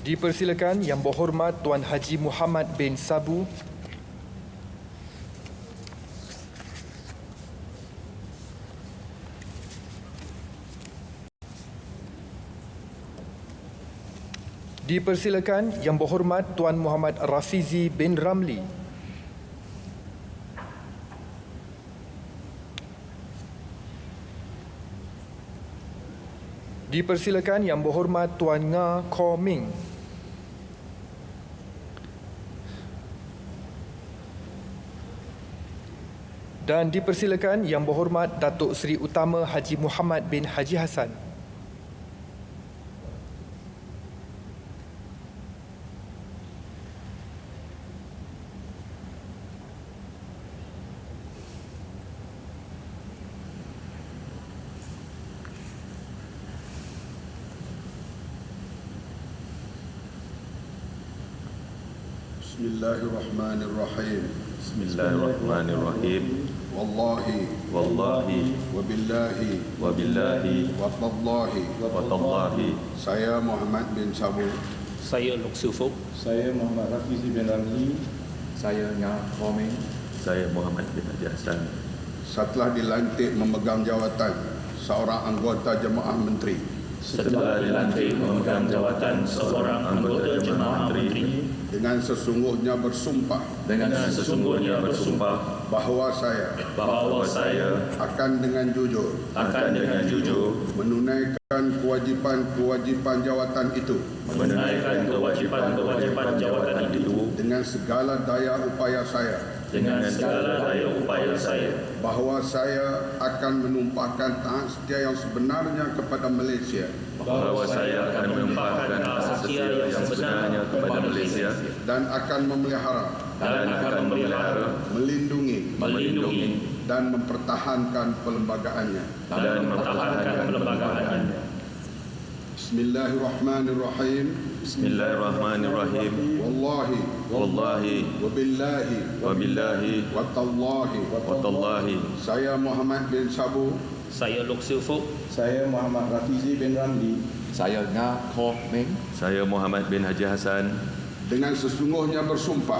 Dipersilakan Yang Berhormat Tuan Haji Muhammad bin Sabu, dipersilakan Yang Berhormat Tuan Muhammad Rafizi bin Ramli, dipersilakan Yang Berhormat Tuan Nga Ko Ming, dan dipersilakan Yang Berhormat Datuk Seri Utama Haji Muhammad bin Haji Hassan. Bismillahirrahmanirrahim. Bismillahirrahmanirrahim. Wallahi. Wallahi. Wabillahi. Wabillahi. Watallahi. Watallahi. Saya Muhammad bin Sabu. Saya Lok Sufuk. Saya Muhammad Rafizi bin Ramli. Saya Nga Komeng. Saya Muhammad bin Haji Hassan. Setelah dilantik memegang jawatan seorang anggota jemaah menteri. Setelah dilantik memegang jawatan seorang anggota jemaah menteri. Dengan sesungguhnya bersumpah. Dengan sesungguhnya bersumpah. Bahawa saya akan dengan jujur. Menunaikan kewajipan-kewajipan jawatan itu. Dengan segala daya upaya saya. Bahawa saya akan menumpahkan taat setia yang sebenarnya kepada Malaysia. Dan akan memelihara. Melindungi. Dan mempertahankan perlembagaannya. Bismillahirrahmanirrahim. Bismillahirrahmanirrahim. Wallahi. Wallahi. Wabillahi. Wabillahi. Watallahi. Watallahi. Saya Muhammad bin Sabu. Saya Lok Sufuk. Saya Muhammad Rafizi bin Ramli. Saya Nga Komeng. Saya Muhammad bin Haji Hassan. Dengan sesungguhnya bersumpah.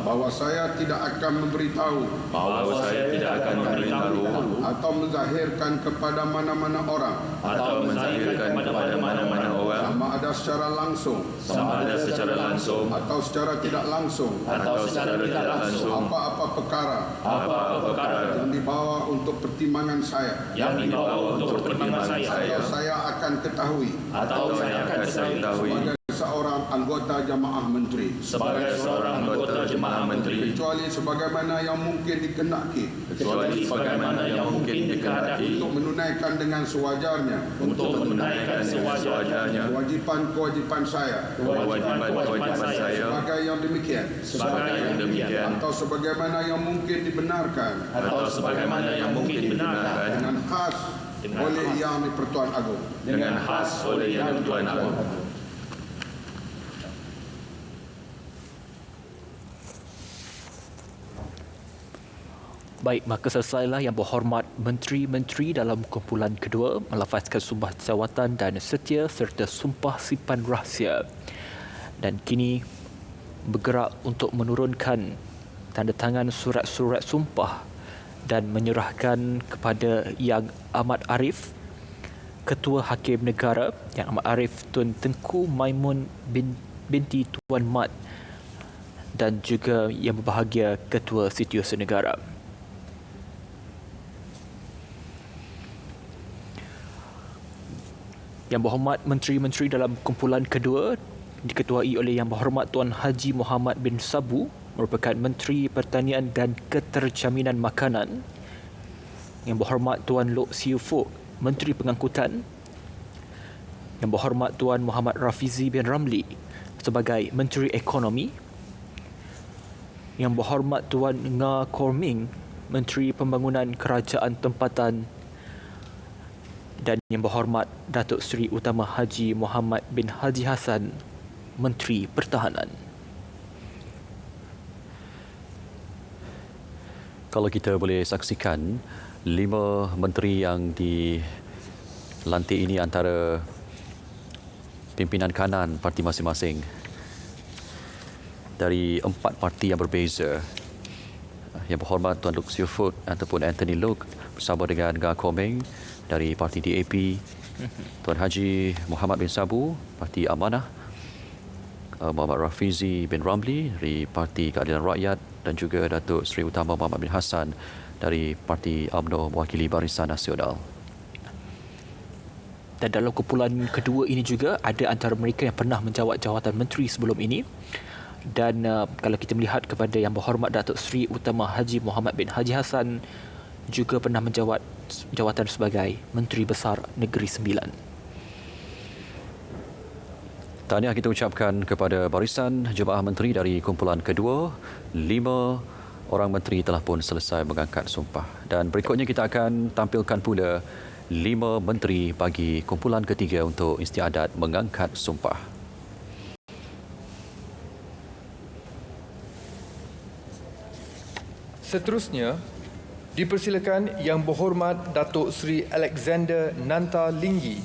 Bahawa saya tidak akan memberitahu. Atau menzahirkan kepada mana-mana orang. Sama ada secara langsung. Atau secara tidak langsung. Apa-apa perkara. Yang dibawa untuk pertimbangan saya. Atau saya akan ketahui. Seorang anggota jemaah menteri. Kecuali sebagaimana yang mungkin dikenaki. Untuk menunaikan dengan sewajarnya. Kewajipan-kewajipan saya. Sebagai yang demikian. Atau sebagaimana yang mungkin dibenarkan. Dengan khas oleh Yang di-Pertuan Agong. Baik, maka selesailah Yang Berhormat Menteri-Menteri dalam kumpulan kedua melafazkan sumpah jawatan dan setia serta sumpah simpan rahsia. Dan kini bergerak untuk menurunkan tanda tangan surat-surat sumpah dan menyerahkan kepada Yang Amat Arif, Ketua Hakim Negara, Yang Amat Arif Tun Tengku Maimun binti Tuan Mat, dan juga Yang Berbahagia Ketua Setiausaha Negara. Yang Berhormat Menteri-Menteri dalam kumpulan kedua diketuai oleh Yang Berhormat Tuan Haji Muhammad bin Sabu, merupakan Menteri Pertanian dan Keterjaminan Makanan. Yang Berhormat Tuan Lok Sufuk, Menteri Pengangkutan. Yang Berhormat Tuan Muhammad Rafizi bin Ramli sebagai Menteri Ekonomi. Yang Berhormat Tuan Nga Komeng, Menteri Pembangunan Kerajaan Tempatan. Dan Yang Berhormat Datuk Seri Utama Haji Muhammad bin Haji Hassan, Menteri Pertahanan. Kalau kita boleh saksikan, 5 menteri yang dilantik ini antara pimpinan kanan parti masing-masing dari 4 parti yang berbeza. Yang Berhormat Tuan Lok Sufuk ataupun Anthony Lok bersama dengan Nga Komeng dari parti DAP, Tuan Haji Muhammad bin Sabu, Parti Amanah, Muhammad Rafizi bin Ramli dari Parti Keadilan Rakyat, dan juga Datuk Seri Utama Muhammad bin Hassan dari Parti UMNO mewakili Barisan Nasional. Dan dalam kumpulan kedua ini juga ada antara mereka yang pernah menjawat jawatan menteri sebelum ini. Dan kalau kita melihat kepada Yang Berhormat Datuk Seri Utama Haji Muhammad bin Haji Hassan, juga pernah menjawat jawatan sebagai Menteri Besar Negeri Sembilan. Tahniah kita ucapkan kepada barisan jemaah menteri dari kumpulan kedua. 5 orang menteri telah pun selesai mengangkat sumpah. Dan berikutnya kita akan tampilkan pula 5 menteri bagi kumpulan ketiga untuk istiadat mengangkat sumpah. Seterusnya, dipersilakan Yang Berhormat Datuk Seri Alexander Nanta Linggi,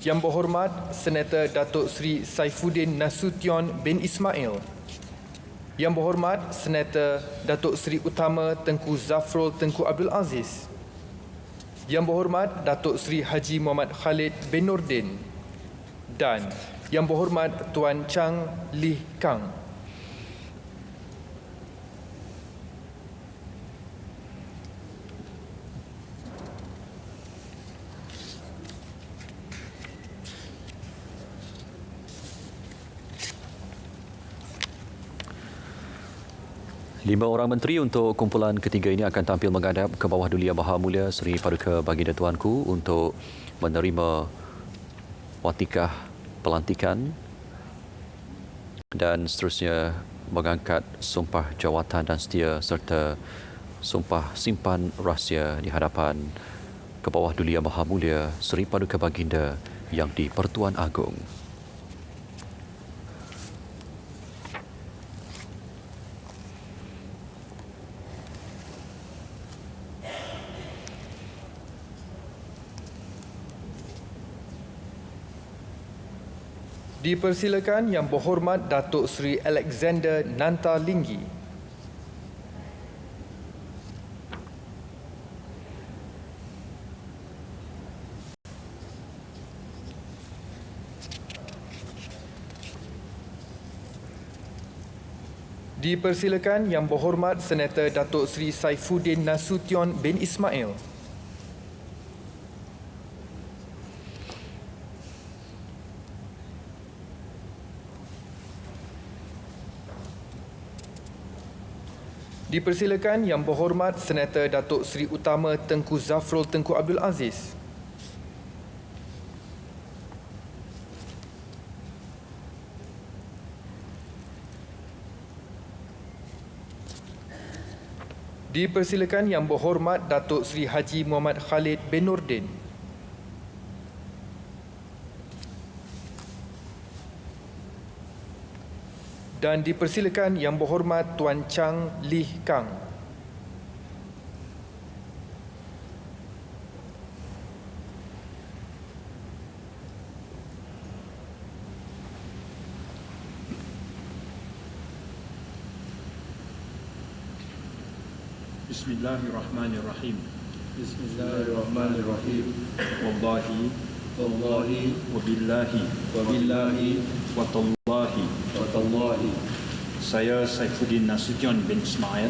Yang Berhormat Senator Datuk Seri Saifuddin Nasution bin Ismail, Yang Berhormat Senator Datuk Seri Utama Tengku Zafrul Tengku Abdul Aziz, Yang Berhormat Datuk Seri Haji Muhammad Khalid bin Nordin, dan Yang Berhormat Tuan Chang Lih Kang. Lima orang menteri untuk kumpulan ketiga ini akan tampil menghadap ke bawah Duli Yang Maha Mulia Seri Paduka Baginda Tuanku untuk menerima watikah pelantikan dan seterusnya mengangkat sumpah jawatan dan setia serta sumpah simpan rahsia di hadapan ke bawah Duli Yang Maha Mulia Seri Paduka Baginda yang di-Pertuan Agong. Dipersilakan Yang Berhormat Datuk Seri Alexander Nanta Linggi. Dipersilakan Yang Berhormat Senator Datuk Seri Saifuddin Nasution bin Ismail. Dipersilakan Yang Berhormat Senator Datuk Seri Utama Tengku Zafrul Tengku Abdul Aziz. Dipersilakan Yang Berhormat Datuk Seri Haji Muhammad Khalid bin Nordin. Dan dipersilakan Yang Berhormat Tuan Chang Lih Kang. Bismillahirrahmanirrahim. Bismillahirrahmanirrahim. Wallahi Wallahi wabillahi wabillahi watallahi watallahi. saya Saifuddin Nasution bin Ismail,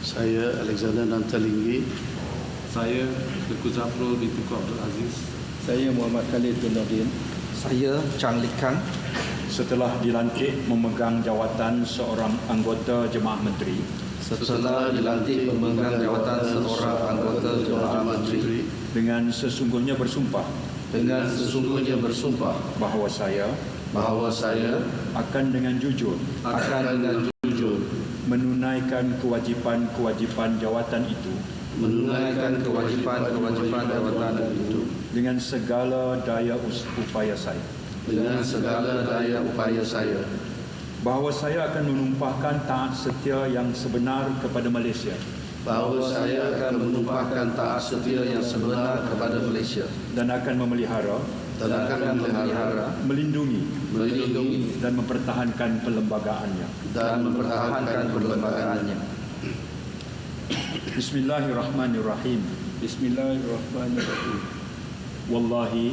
saya Alexander Nanta Linggi, Saya Tengku Zafrul bin Tengku Abdul Aziz. Saya Muhammad Khalid bin Nordin. Saya Chang Lih Kang, setelah dilantik memegang jawatan seorang anggota Jemaah Menteri setelah dilantik memegang jawatan seorang anggota Jemaah Menteri dengan sesungguhnya bersumpah bahawa saya akan dengan jujur menunaikan kewajipan jawatan itu dengan segala daya upaya saya. Bahawa saya akan menumpahkan taat setia yang sebenar kepada Malaysia. Dan akan memelihara, melindungi dan mempertahankan perlembagaannya. Bismillahirrahmanirrahim. Wallahi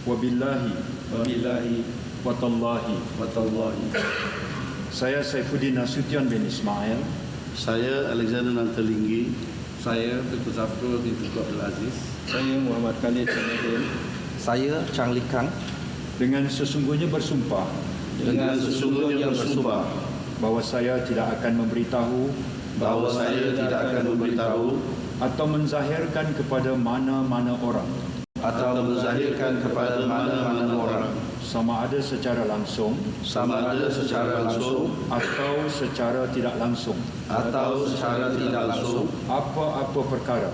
wabillahi watallahi. Saya Saifuddin Nasution bin Ismail, saya Alexander Nanta Linggi, Saya Tengku Zafrul bin Tengku Abdul Aziz. Saya Muhammad Khalid bin Nordin. Saya Chang Lih Kang, dengan sesungguhnya bersumpah bahawa saya tidak akan memberitahu atau menzahirkan kepada mana-mana orang sama ada secara langsung atau secara tidak langsung apa-apa perkara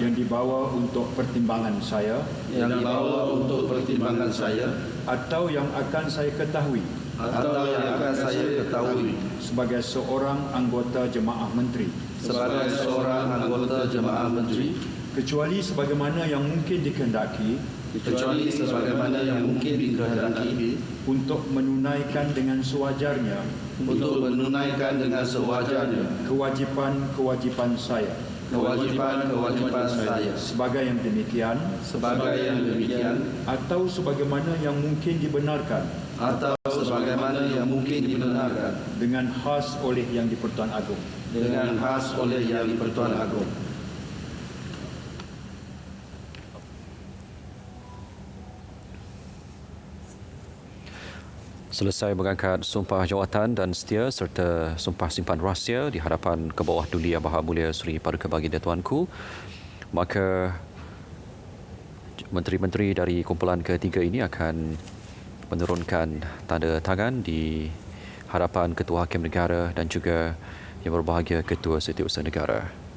yang dibawa untuk pertimbangan saya atau yang akan saya ketahui atau yang akan saya ketahui sebagai seorang anggota jemaah menteri, sebagai seorang anggota jemaah menteri, kecuali sebagaimana yang mungkin dikehendaki untuk menunaikan dengan sewajarnya kewajipan saya sebagai yang demikian atau sebagaimana yang mungkin dibenarkan dengan khas oleh Yang di-Pertuan Agong. Selesai mengangkat sumpah jawatan dan setia serta sumpah simpan rahsia di hadapan Kebawah Duli Yang Maha Mulia Seri Paduka Baginda Tuanku, maka menteri-menteri dari kumpulan ketiga ini akan menurunkan tanda tangan di hadapan Ketua Hakim Negara dan juga Yang Berbahagia Ketua Setiausaha Negara.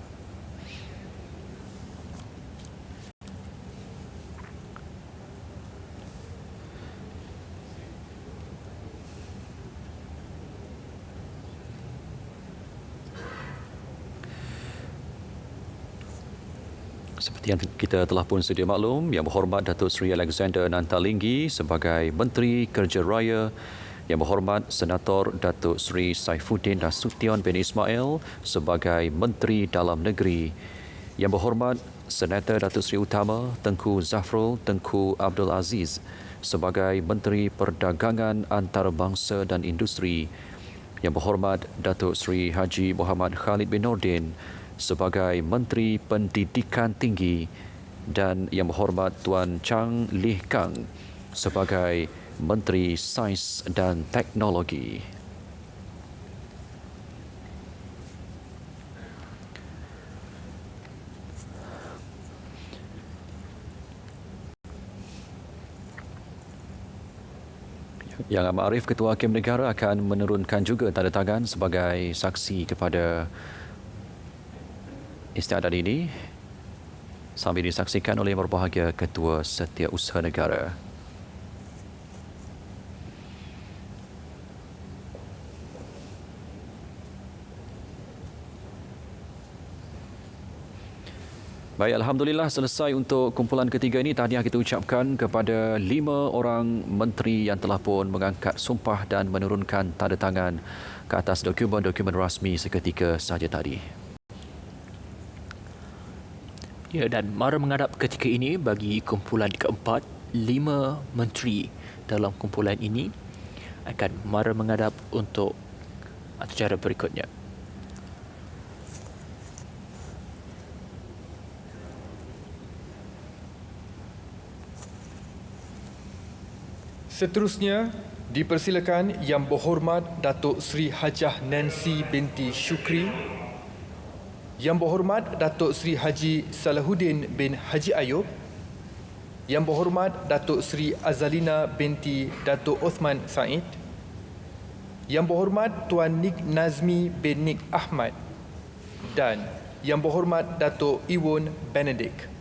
Seperti yang kita telah pun sedia maklum, Yang Berhormat Datuk Seri Alexander Nantalinggi sebagai Menteri Kerja Raya, Yang Berhormat Senator Datuk Seri Saifuddin Nasution bin Ismail sebagai Menteri Dalam Negeri, Yang Berhormat Senator Datuk Seri Utama Tengku Zafrul Tengku Abdul Aziz sebagai Menteri Perdagangan Antarabangsa dan Industri, Yang Berhormat Datuk Seri Haji Muhammad Khalid bin Nordin sebagai Menteri Pendidikan Tinggi dan Yang Berhormat Tuan Chang Lih Kang sebagai Menteri Sains dan Teknologi. Yang Amat Arif Ketua Hakim Negara akan menurunkan juga tanda tangan sebagai saksi kepada istiadat ini sambil disaksikan oleh Yang Berbahagia Ketua Setiausaha Negara. Baik, Alhamdulillah selesai untuk kumpulan ketiga ini. Tahniah kita ucapkan kepada 5 orang menteri yang telah pun mengangkat sumpah dan menurunkan tanda tangan ke atas dokumen-dokumen rasmi seketika sahaja tadi. Ya, dan mara menghadap ketika ini bagi kumpulan keempat, 5 menteri dalam kumpulan ini akan mara menghadap untuk acara berikutnya. Seterusnya, dipersilakan Yang Berhormat Datuk Seri Hajah Nancy binti Syukri, Yang Berhormat Datuk Seri Haji Salahuddin bin Haji Ayub, Yang Berhormat Datuk Seri Azalina binti Datuk Osman Said, Yang Berhormat Tuan Nik Nazmi bin Nik Ahmad dan Yang Berhormat Datuk Iwon Benedict.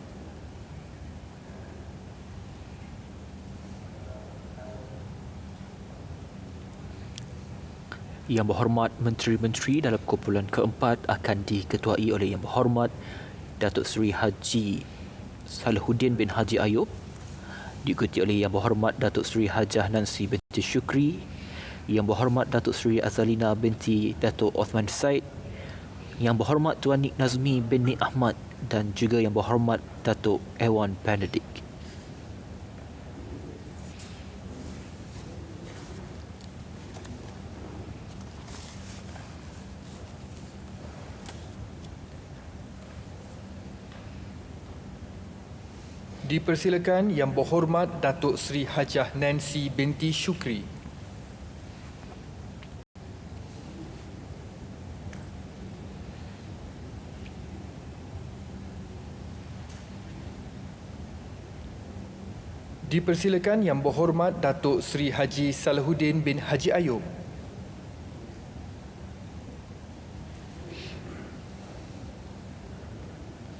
Yang Berhormat Menteri-Menteri dalam kumpulan keempat akan diketuai oleh Yang Berhormat Datuk Seri Haji Salahuddin bin Haji Ayub, diikuti oleh Yang Berhormat Datuk Seri Hajah Nancy binti Syukri, Yang Berhormat Datuk Seri Azalina binti Datuk Osman Said, Yang Berhormat Tuan Nik Nazmi bin Nik Ahmad dan juga Yang Berhormat Datuk Iwon Benedict. Dipersilakan Yang Berhormat Datuk Seri Hajah Nancy binti Syukri. Dipersilakan Yang Berhormat Datuk Seri Haji Salahuddin bin Haji Ayub.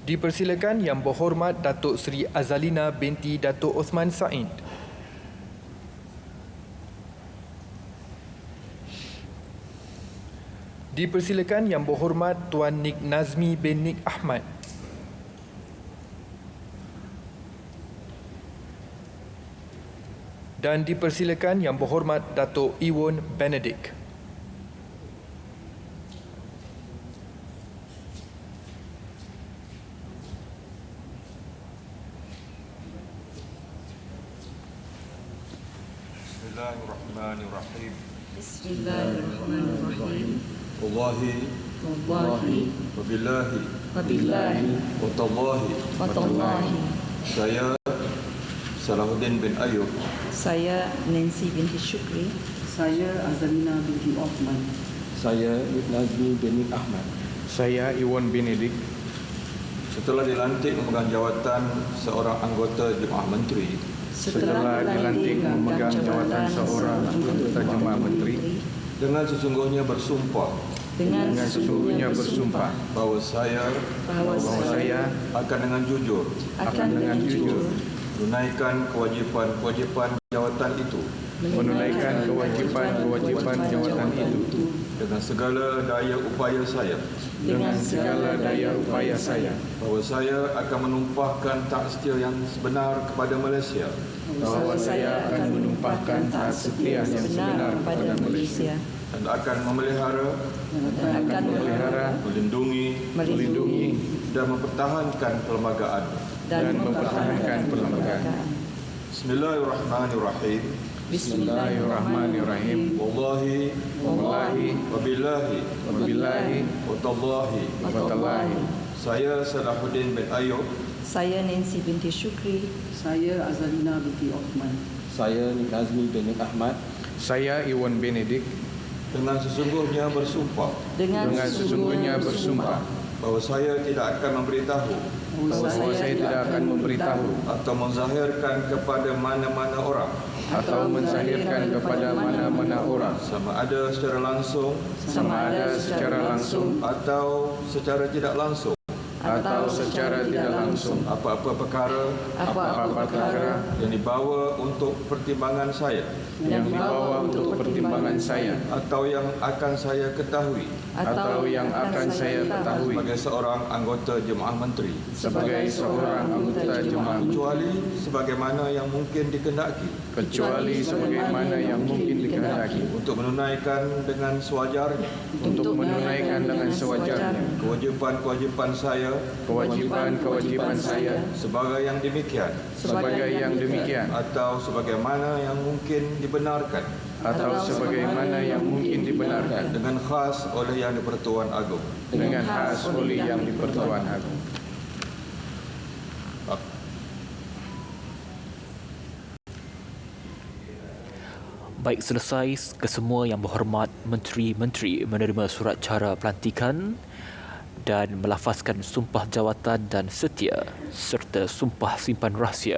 Dipersilakan Yang Berhormat Datuk Seri Azalina binti Datuk Osman Said. Dipersilakan Yang Berhormat Tuan Nik Nazmi bin Nik Ahmad. Dan dipersilakan Yang Berhormat Datuk Iwan Benedict. Bismillahirrahmanirrahim. Bismillahirrahmanirrahim. Wallahi wabillahi watallahi saya Salahuddin bin Ayub. Saya Nancy binti Syukri. Saya Azalina binti Othman. Saya Nazmi bin Ahmad. Saya Iwan Benedict. Setelah dilantik memegang jawatan seorang anggota Jemaah Menteri, Setelah dilantik memegang jawatan seorang anggota Jemaah Menteri, dengan sesungguhnya bersumpah bahawa saya akan dengan jujur menunaikan kewajipan jawatan itu dengan segala daya upaya saya bahawa saya akan menumpahkan tak setia yang sebenar kepada Malaysia dan akan memelihara, melindungi dan mempertahankan perlembagaan. Bismillahirrahmanirrahim. Wallahi wabillahi watallahi. Saya Salahuddin bin Ayub. Saya Nancy binti Syukri. Saya Azalina binti Othman. Saya Nik Nazmi bin Nik Ahmad. Saya Iwan Benedict. Dengan sesungguhnya bersumpah bahawa saya tidak akan memberitahu atau menzahirkan kepada mana-mana orang sama ada secara langsung atau secara tidak langsung apa-apa perkara yang dibawa untuk pertimbangan saya atau yang akan saya ketahui sebagai seorang anggota Jemaah Menteri kecuali sebagaimana yang mungkin dikehendaki untuk menunaikan dengan sewajarnya kewajipan saya sebagai yang demikian atau sebagaimana yang mungkin dibenarkan dengan khas oleh Yang di-Pertuan Agong. Baik, selesai kesemua Yang Berhormat Menteri-Menteri menerima surat cara pelantikan dan melafazkan sumpah jawatan dan setia serta sumpah simpan rahsia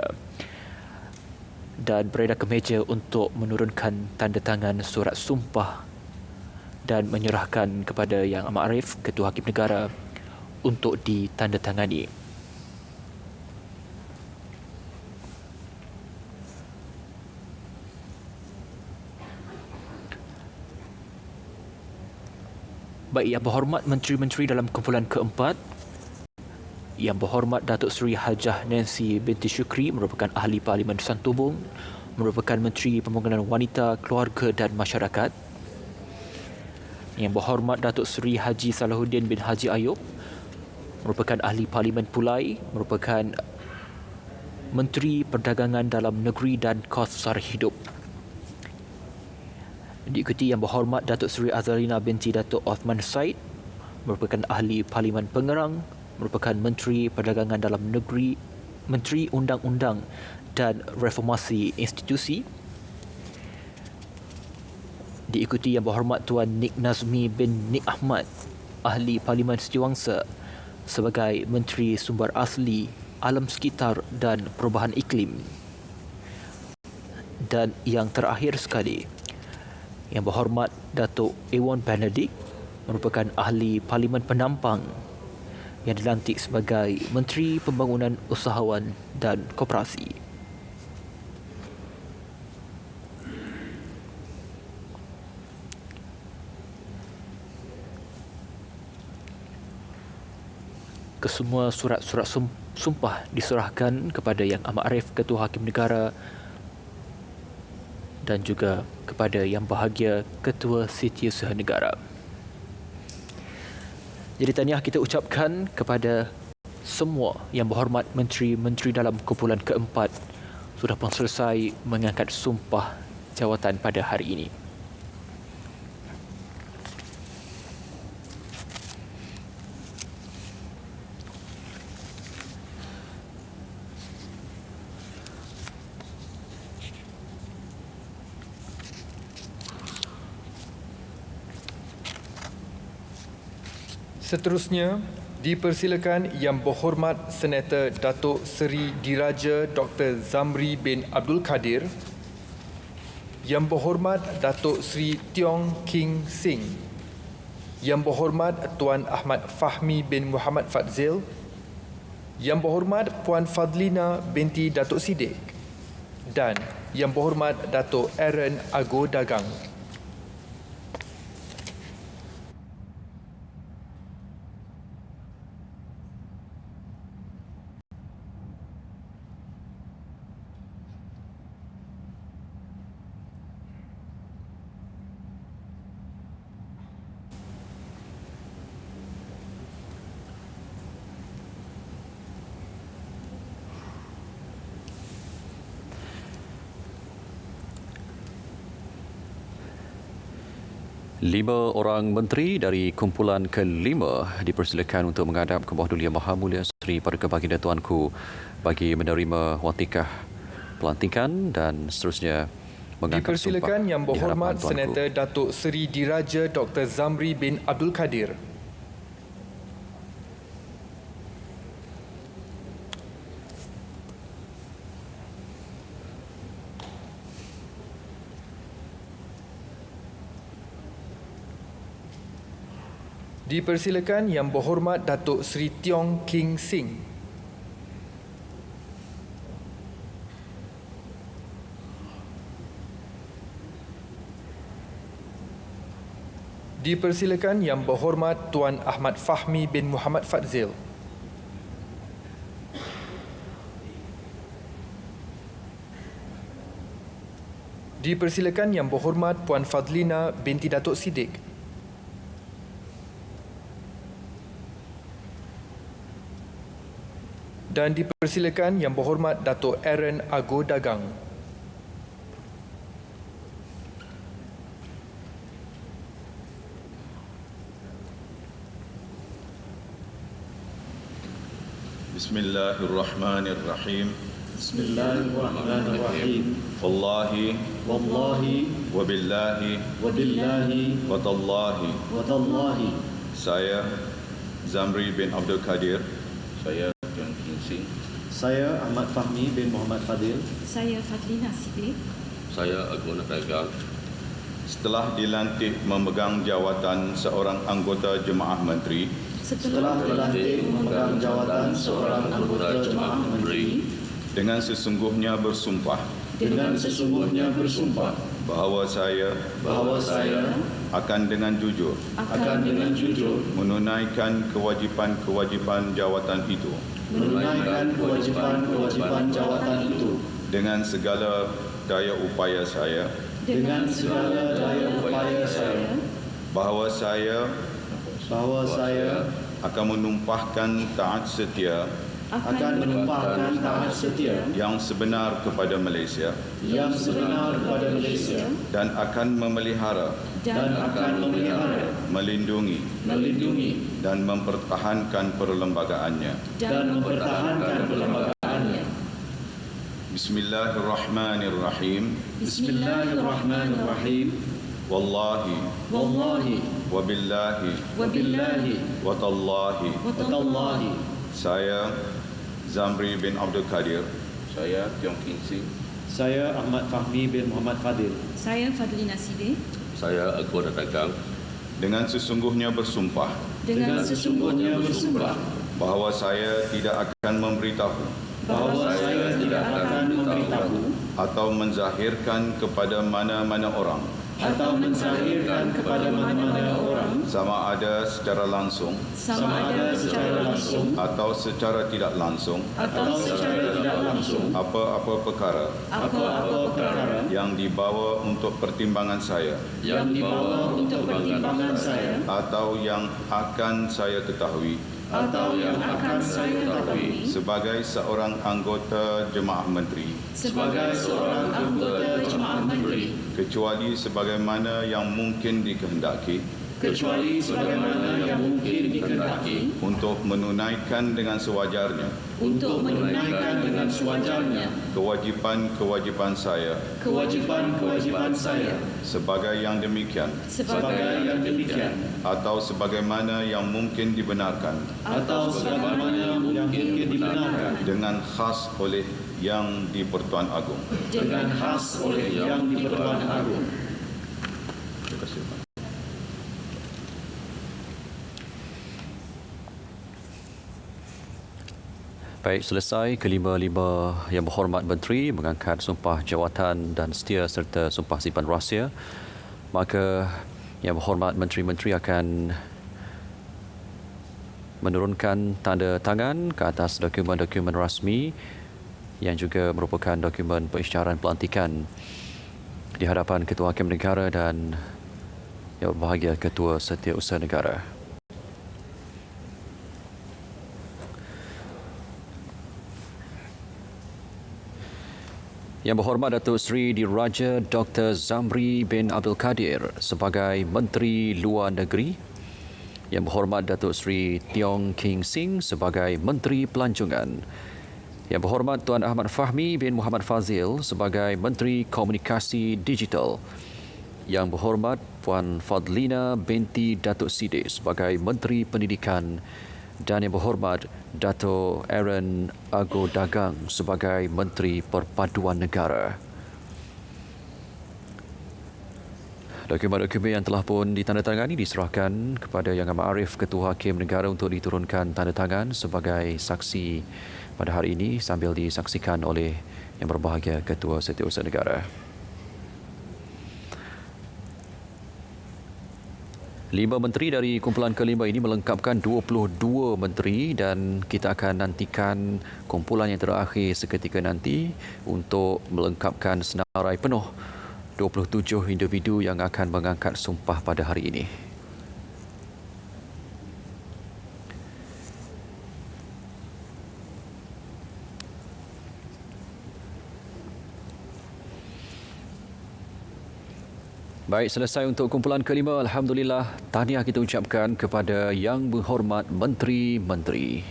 dan beredar ke meja untuk menurunkan tanda tangan surat sumpah dan menyerahkan kepada Yang Amat Arif, Ketua Hakim Negara, untuk ditandatangani. Baik, Yang Berhormat Menteri-Menteri dalam kumpulan keempat, Yang Berhormat Datuk Seri Hajah Nancy binti Syukri merupakan Ahli Parlimen Santubong, merupakan Menteri Pembangunan Wanita, Keluarga dan Masyarakat. Yang Berhormat Datuk Seri Haji Salahuddin bin Haji Ayub merupakan Ahli Parlimen Pulai, merupakan Menteri Perdagangan Dalam Negeri dan Kos Sara Hidup. Diikuti Yang Berhormat Datuk Seri Azalina binti Datuk Othman Said, merupakan Ahli Parlimen Pengerang, merupakan Menteri Perdagangan Dalam Negeri, Menteri Undang-Undang dan Reformasi Institusi. Diikuti Yang Berhormat Tuan Nik Nazmi bin Nik Ahmad, Ahli Parlimen Setiausaha, sebagai Menteri Sumber Asli, Alam Sekitar dan Perubahan Iklim. Dan yang terakhir sekali, Yang Berhormat Datuk Iwan Benedict merupakan Ahli Parlimen Penampang yang dilantik sebagai Menteri Pembangunan Usahawan dan Koperasi. kesemua surat-surat sumpah diserahkan kepada Yang Amat Arif, Ketua Hakim Negara, dan juga kepada Yang Bahagia Ketua Setiausaha Negara. Jadi tahniah kita ucapkan kepada semua Yang Berhormat Menteri-Menteri dalam kumpulan keempat sudah pun selesai mengangkat sumpah jawatan pada hari ini. Seterusnya, dipersilakan Yang Berhormat Senator Datuk Seri Diraja Dr. Zamri bin Abdul Kadir, Yang Berhormat Datuk Seri Tiong King Sing, Yang Berhormat Tuan Ahmad Fahmi bin Muhammad Fadzil, Yang Berhormat Puan Fadlina binti Datuk Siddiq, dan Yang Berhormat Datuk Aaron Ago Dagang. Lima orang menteri dari kumpulan kelima dipersilakan untuk menghadap ke bawah duli Yang Maha Mulia Seri Paduka Baginda Tuanku bagi menerima watikah pelantikan dan seterusnya mengangkat sumpah. Dipersilakan Yang Berhormat Senator Datuk Seri Diraja Dr. Zamri bin Abdul Kadir. Dipersilakan Yang Berhormat Datuk Seri Tiong King Sing. Dipersilakan Yang Berhormat Tuan Ahmad Fahmi bin Muhammad Fadzil. Dipersilakan Yang Berhormat Puan Fadlina binti Datuk Siddiq. Dan dipersilakan Yang Berhormat Datuk Aaron Ago Dagang. Bismillahirrahmanirrahim. Bismillahirrahmanirrahim. Wallahi wabillahi watallahi. Saya Zamri bin Abdul Kadir. Saya Tiong King Sing. Saya Ahmad Fahmi bin Muhammad Fadil. Saya Fadlina Siddiq. Saya Agung Dagang. Setelah dilantik memegang jawatan seorang anggota Jemaah Menteri. Setelah dilantik memegang jawatan seorang anggota Jemaah Menteri. Dengan sesungguhnya bersumpah. Bahawa saya akan dengan jujur menunaikan kewajipan-kewajipan jawatan itu dengan segala daya upaya saya bahawa saya akan menumpahkan taat setia yang sebenar kepada Malaysia dan akan memelihara melindungi dan mempertahankan perlembagaannya. Bismillahirrahmanirrahim. Wallahi wabillahi watallahi. Saya Zamri bin Abdul Kadir. Saya Tiong King Sing. Saya Ahmad Fahmi bin Muhammad Fadil. Saya Fadlina Siddiq. Saya Agung Dagang. Dengan sesungguhnya bersumpah bahawa saya tidak akan memberitahu atau menzahirkan kepada mana-mana orang atau menzahirkan kepada mana-mana orang sama ada secara langsung atau secara tidak langsung apa-apa perkara yang dibawa untuk pertimbangan saya atau yang akan saya ketahui sebagai seorang anggota Jemaah Menteri kecuali sebagaimana yang mungkin dikehendaki untuk menunaikan dengan sewajarnya kewajipan-kewajipan saya sebagai yang demikian atau sebagaimana yang mungkin dibenarkan dengan khas oleh Yang di-Pertuan Agong. Terima kasih. Baik, selesai kelima-lima Yang Berhormat Menteri mengangkat sumpah jawatan dan setia serta sumpah simpan rahsia. Maka Yang Berhormat Menteri-Menteri akan menurunkan tanda tangan ke atas dokumen-dokumen rasmi yang juga merupakan dokumen pengisytiharan pelantikan di hadapan Ketua Hakim Negara dan Yang Berbahagia Ketua Setiausaha Negara. Yang Berhormat Datuk Seri Diraja Dr. Zamri bin Abdul Kadir sebagai Menteri Luar Negeri. Yang Berhormat Datuk Seri Tiong King Sing sebagai Menteri Pelancongan. Yang Berhormat Tuan Ahmad Fahmi bin Muhammad Fazil sebagai Menteri Komunikasi Digital. Yang Berhormat Puan Fadlina binti Datuk Siddiq sebagai Menteri Pendidikan. Dan Yang Berhormat Dato' Aaron Ago Dagang sebagai Menteri Perpaduan Negara. Dokumen-dokumen yang telah pun ditandatangani diserahkan kepada Yang Amat Arif Ketua Hakim Negara untuk diturunkan tanda tangan sebagai saksi pada hari ini sambil disaksikan oleh Yang Berbahagia Ketua Setiausaha Negara. 5 menteri dari kumpulan kelima ini melengkapkan 22 menteri dan kita akan nantikan kumpulan yang terakhir seketika nanti untuk melengkapkan senarai penuh 27 individu yang akan mengangkat sumpah pada hari ini. Baik, selesai untuk kumpulan kelima. Alhamdulillah, tahniah kita ucapkan kepada Yang Berhormat Menteri-Menteri.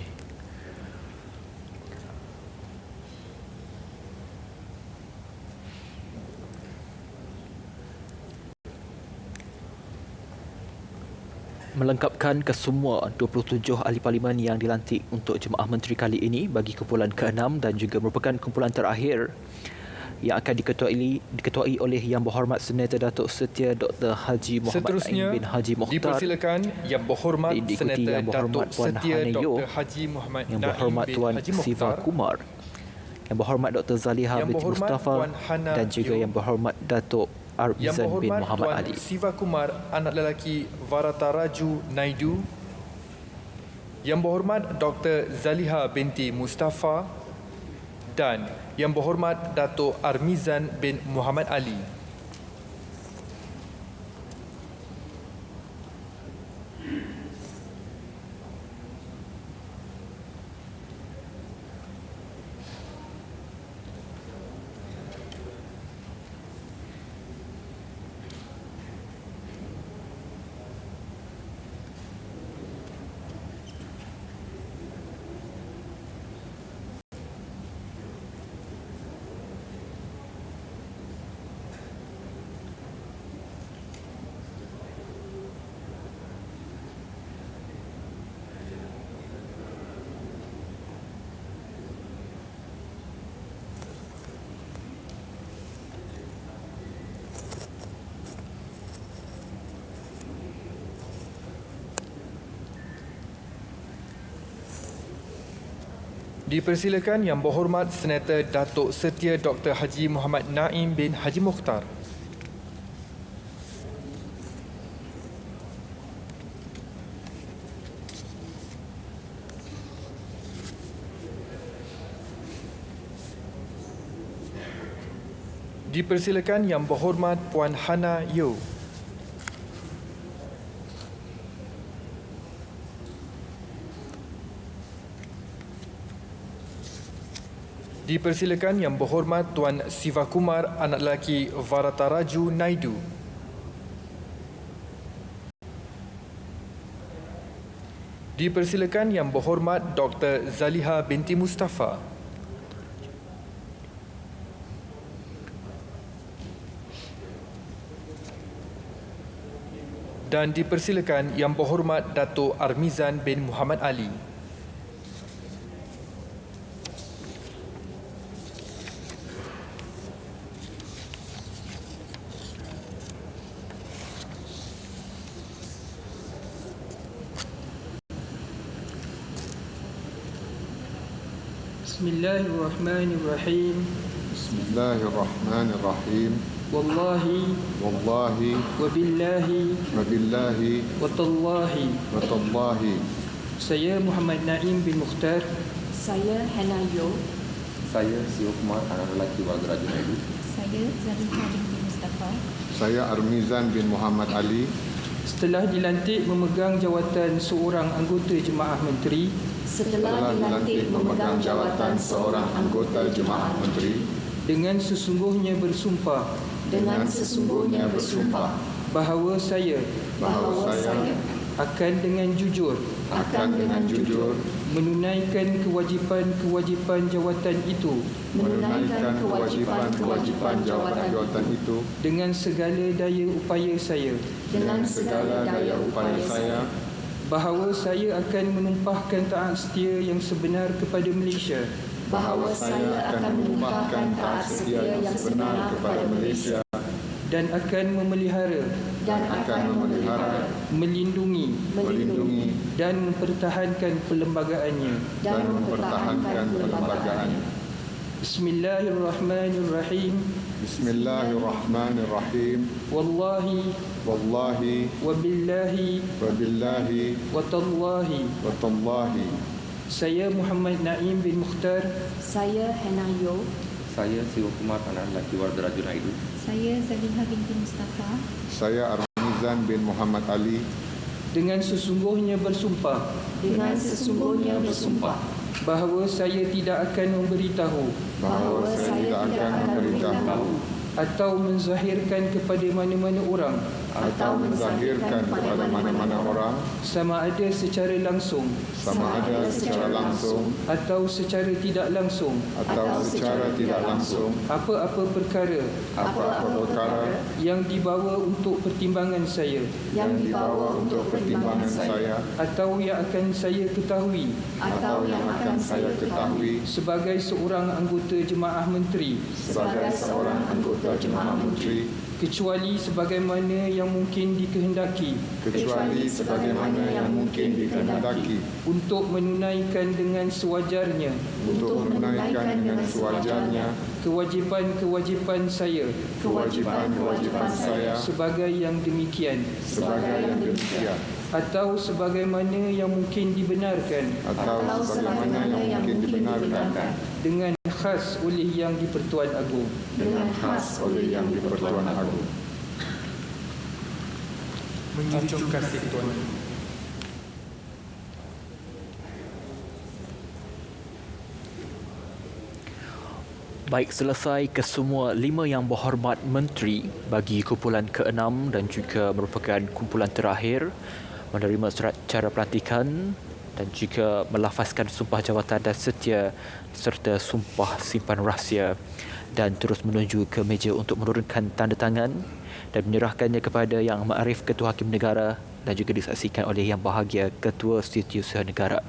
Melengkapkan kesemua 27 ahli parlimen yang dilantik untuk Jemaah Menteri kali ini bagi kumpulan ke-6 dan juga merupakan kumpulan terakhir yang akan diketuai oleh Yang Berhormat Senator Datuk Setia Dr. Haji Muhammad Naim bin Haji Mokhtar. Dipersilakan Yang Berhormat Senator Datuk Setia Dr. Haji Muhammad Yang Berhormat Tuan Siva Kumar, Yang Berhormat Dr. Zaliha binti Mustafa dan juga Yang Berhormat Datuk Armizan bin Muhammad Ali. Siva Kumar, anak lelaki Varataraju Naidu. Yang Berhormat Dr. Zaliha binti Mustafa dan Yang Berhormat Datuk Armizan bin Muhammad Ali. Dipersilakan Yang Berhormat Senator Datuk Setia Dr. Haji Muhammad Naim bin Haji Mokhtar. Dipersilakan Yang Berhormat Puan Hana Yeoh. Dipersilakan Yang Berhormat Tuan Sivakumar anak lelaki Varataraju Naidu. Dipersilakan Yang Berhormat Dr. Zaliha binti Mustafa. Dan dipersilakan Yang Berhormat Datuk Armizan bin Muhammad Ali. Bismillahirrahmanirrahim. Bismillahirrahmanirrahim. Wallahi wabillahi watallahi saya Muhammad Naim bin Mukhtar. Saya Hana Yeoh. Saya Sivakumar anak lelaki Varataraju Naidu. Saya Zaliha binti Mustafa. Saya Armizan bin Muhammad Ali. Setelah dilantik memegang jawatan seorang anggota Jemaah Menteri. Setelah dilantik memegang jawatan seorang anggota Jemaah Menteri. Dengan sesungguhnya bersumpah. Bahawa saya akan dengan jujur menunaikan kewajipan jawatan itu dengan segala daya upaya saya. Bahawa saya akan menumpahkan taat setia yang sebenar kepada Malaysia. Dan akan memelihara, melindungi dan mempertahankan perlembagaannya. Bismillahirrahmanirrahim. Wallahi wabillahi watallahi saya Muhammad Naim bin Mukhtar. Saya Hana Yeoh. Saya Sivakumar anak lelaki Varataraju Naidu. Saya Zaliha binti Mustafa. Saya Armizan bin Muhammad Ali. Dengan sesungguhnya bersumpah. Bahawa saya tidak akan memberitahu. Atau menzahirkan kepada mana-mana orang. Sama ada secara langsung. Atau secara tidak langsung. Apa-apa perkara. Yang dibawa untuk pertimbangan saya. Atau yang akan saya ketahui. Sebagai seorang anggota Jemaah Menteri. Kecuali sebagaimana yang mungkin dikehendaki. Untuk menunaikan dengan sewajarnya. Kewajipan saya. Sebagai yang demikian. Atau sebagaimana yang mungkin dibenarkan. Dengan khas oleh Yang di-Pertuan Agong. Menjunjung kasih Tuan. Baik, selesai kesemua 5 Yang Berhormat Menteri bagi kumpulan ke-6 dan juga merupakan kumpulan terakhir menerima surat cara pelantikan dan juga melafazkan sumpah jawatan dan setia serta sumpah simpan rahsia dan terus menuju ke meja untuk menurunkan tanda tangan dan menyerahkannya kepada Yang Maarif Ketua Hakim Negara dan juga disaksikan oleh Yang Bahagia Ketua Setiausaha Negara.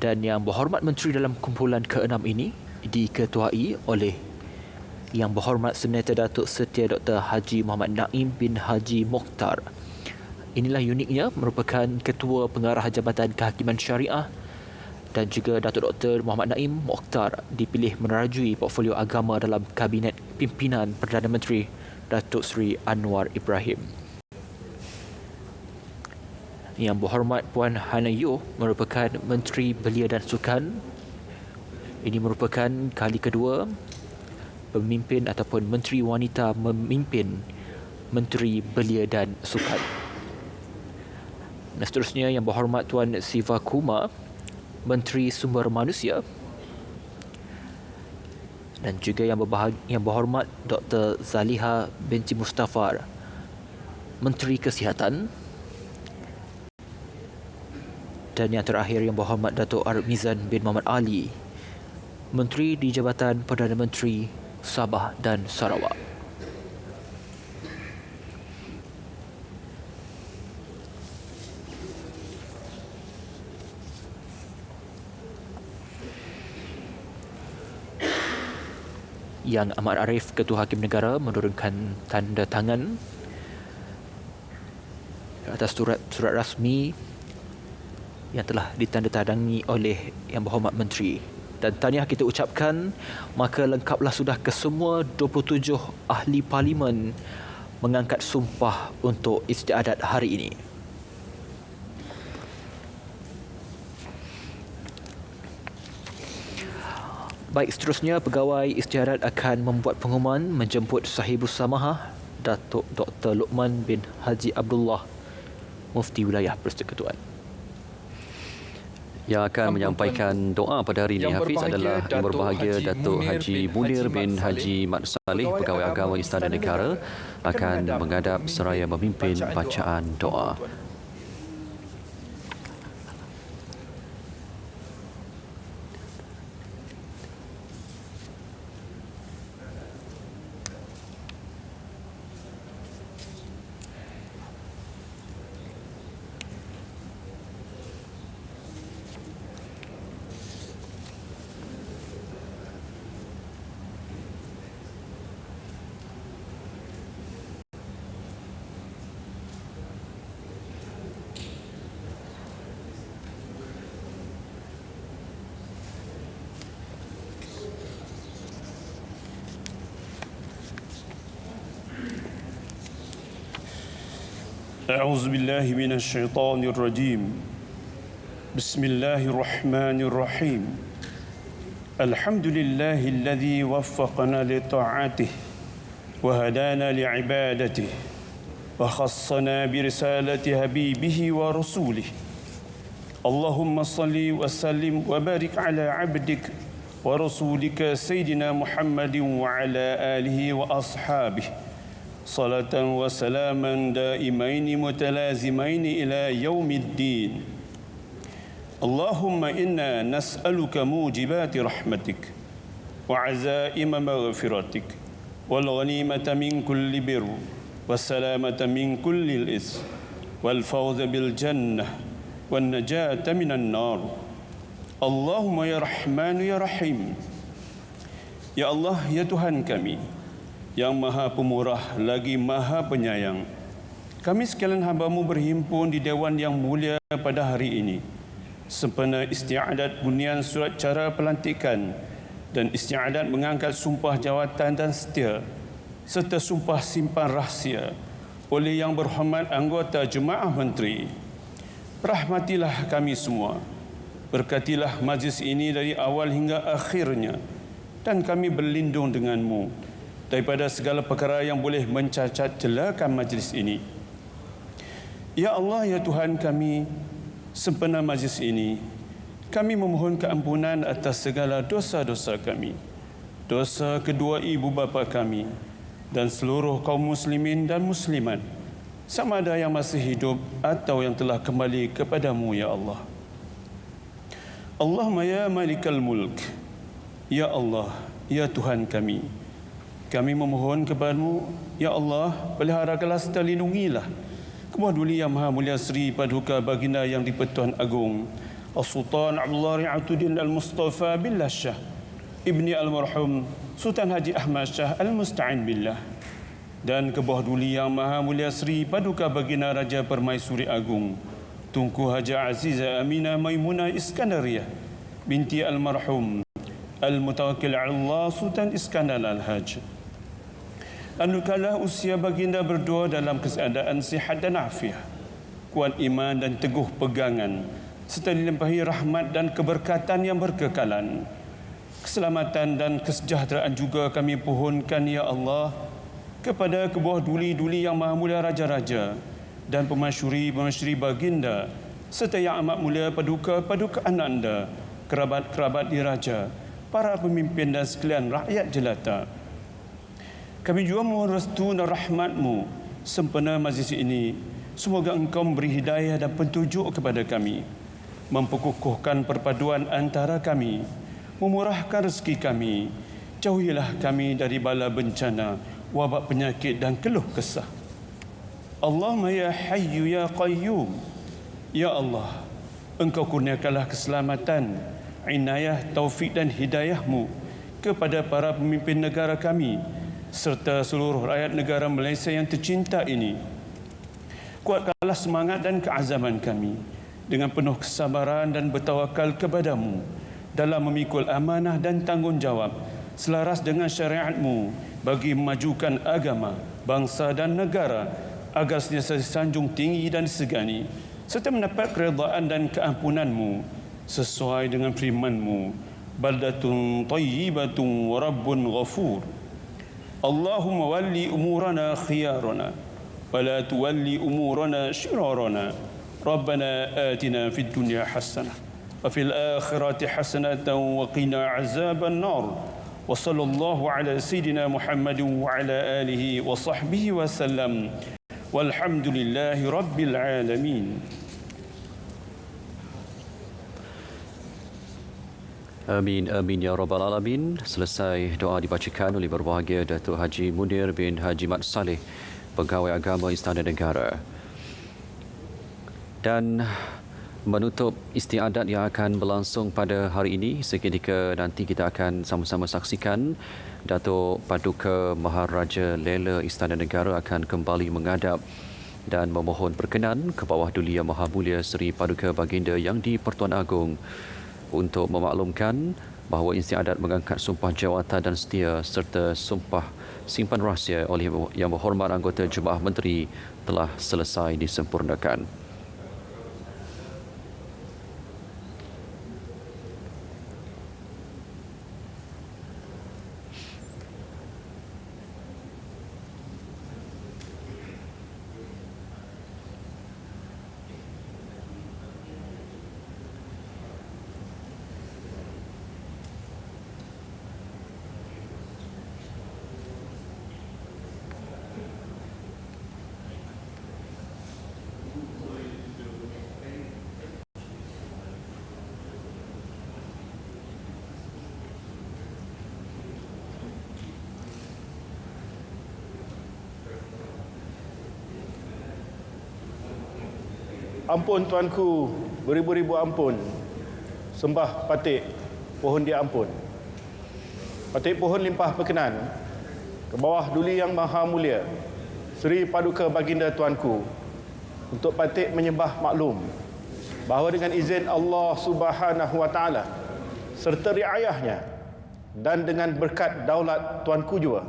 Dan Yang Berhormat Menteri dalam kumpulan ke-6 ini diketuai oleh Yang Berhormat Senator Datuk Setia Dr. Haji Muhammad Naim bin Haji Mokhtar. Inilah uniknya, merupakan Ketua Pengarah Jabatan Kehakiman Syariah dan juga Datuk Dr. Muhammad Naim Mokhtar dipilih menerajui portfolio agama dalam Kabinet Pimpinan Perdana Menteri Datuk Seri Anwar Ibrahim. Yang Berhormat Puan Hana Yeoh merupakan Menteri Belia dan Sukan Ini merupakan kali kedua pemimpin ataupun menteri wanita memimpin Menteri Belia dan Sukan. Dan seterusnya Yang Berhormat Tuan Siva Kumar, Menteri Sumber Manusia, dan juga Yang Berhormat Dr. Zaliha binti Mustafa, Menteri Kesihatan, dan yang terakhir Yang Berhormat Datuk Armizan bin Muhammad Ali, Menteri di Jabatan Perdana Menteri Sabah dan Sarawak. Yang Amat Arif, Ketua Hakim Negara, menurunkan tanda tangan atas surat rasmi yang telah ditandatangani oleh Yang Berhormat Menteri. Dan tahniah kita ucapkan, maka lengkaplah sudah kesemua 27 ahli parlimen mengangkat sumpah untuk istiadat hari ini. Baik, seterusnya Pegawai Istiadat akan membuat pengumuman menjemput Sahibus Samahah Datuk Dr. Luqman bin Haji Abdullah, Mufti Wilayah Persekutuan. Yang akan menyampaikan doa pada hari ini, Hafiz, adalah Yang Berbahagia Datuk Haji Munir bin Haji Mat Saleh, Pegawai Agama Istana Negara, akan menghadap seraya memimpin bacaan doa. أعوذ بالله من الشيطان الرجيم بسم الله الرحمن الرحيم الحمد لله الذي وفقنا لطاعته وهدانا لعبادته وخصنا برسالة حبيبه ورسوله اللهم صل وسلم وبارك على عبدك ورسولك سيدنا محمد وعلى آله وأصحابه صلاة وسلاما دائمين متلازمين إلى يوم الدين اللهم إنا نسألك موجبات رحمتك وعزائم مغفرتك والغنيمة من كل بر والسلامة من كل الإثم والفوز بالجنة والنجاة من النار اللهم يا رحمن يا رحيم يا الله يا Tuhan kami yang Maha Pemurah lagi Maha Penyayang. Kami sekalian hamba-Mu berhimpun di Dewan yang mulia pada hari ini sempena istiadat bunian surat cara pelantikan dan istiadat mengangkat sumpah jawatan dan setia serta sumpah simpan rahsia oleh Yang Berhormat anggota Jemaah Menteri. Rahmatilah kami semua. Berkatilah majlis ini dari awal hingga akhirnya dan kami berlindung dengan-Mu daripada segala perkara yang boleh mencacat celakan majlis ini. Ya Allah, ya Tuhan kami, sempena majlis ini, kami memohon keampunan atas segala dosa-dosa kami, dosa kedua ibu bapa kami, dan seluruh kaum muslimin dan muslimat, sama ada yang masih hidup atau yang telah kembali kepadamu, ya Allah. Allahumma ya malikal mulk, ya Allah, ya Tuhan kami, kami memohon kepada-Mu, ya Allah, peliharakanlah serta lindungilah Kebuah Duli Yang Maha Mulia Seri Paduka Baginda Yang di-Pertuan Agong Al-Sultan Abdullah Ri'atuddin Al-Mustafa Billah Shah Ibni Al-Marhum Sultan Haji Ahmad Shah Al-Musta'in Billah, dan Kebuah Duli Yang Maha Mulia Seri Paduka Baginda Raja Permaisuri Agong Tunku Haja Aziza Aminah Maimunah Iskandariyah binti Al-Marhum Al-Mutawakkil Allah Sultan Iskandar Al-Haj. Anugerahlah usia baginda berdua dalam keadaan sihat dan afiat, kuat iman dan teguh pegangan, serta dilimpahi rahmat dan keberkatan yang berkekalan. keselamatan dan kesejahteraan juga kami pohonkan, ya Allah, kepada kedua duli-duli yang maha mulia raja-raja dan pemasyuri baginda, serta yang amat mulia paduka ananda, kerabat-kerabat diraja, para pemimpin dan sekalian rakyat jelata. Kami juga mohon restu dan rahmat-Mu sempena majlis ini. Semoga Engkau memberi hidayah dan petunjuk kepada kami, memperkukuhkan perpaduan antara kami, memurahkan rezeki kami, jauhilah kami dari bala bencana, wabak penyakit dan keluh kesah. Allahumma ya Hayyu ya Qayyum. Ya Allah, Engkau kurniakanlah keselamatan, inayah, taufik dan hidayah-Mu kepada para pemimpin negara kami serta seluruh rakyat negara Malaysia yang tercinta ini. Kuatkanlah semangat dan keazaman kami dengan penuh kesabaran dan bertawakal kepadamu dalam memikul amanah dan tanggungjawab selaras dengan syariat-Mu bagi memajukan agama, bangsa dan negara agar sentiasa disanjung tinggi dan disegani serta mendapat keredaan dan keampunan-Mu sesuai dengan firman-Mu, baldatun tayyibatun wa rabbun ghafur. Allahumma walli umurana khiyarana wa la tuwalli umurana shirarana. Rabbana atina fid dunya hasanah wa fil akhirati hasanatan wa qina azaban nar. Wa sallallahu ala sayyidina Muhammadin wa ala alihi wa sahbihi wa sallam. Walhamdulillahi rabbil alamin. Amin, amin ya rabbal alamin. Selesai doa dibacakan oleh berbahagia Datuk Haji Munir bin Haji Mat Saleh, Pegawai Agama Istana Negara. Dan menutup istiadat yang akan berlangsung pada hari ini, seketika nanti kita akan sama-sama saksikan Datuk Paduka Maharaja Lela Istana Negara akan kembali menghadap dan memohon perkenan ke bawah duli Yang Maha Mulia Seri Paduka Baginda Yang di-Pertuan Agong untuk memaklumkan bahawa istiadat mengangkat sumpah jawatan dan setia serta sumpah simpan rahsia oleh Yang Berhormat Anggota Jemaah Menteri telah selesai disempurnakan. Ampun tuanku, beribu-ribu ampun. Sembah patik pohon dia ampun. Patik pohon limpah perkenan ke bawah duli Yang Maha Mulia Seri Paduka Baginda tuanku untuk patik menyembah maklum bahawa dengan izin Allah Subhanahu Wa Taala serta riayahnya dan dengan berkat daulat tuanku juga,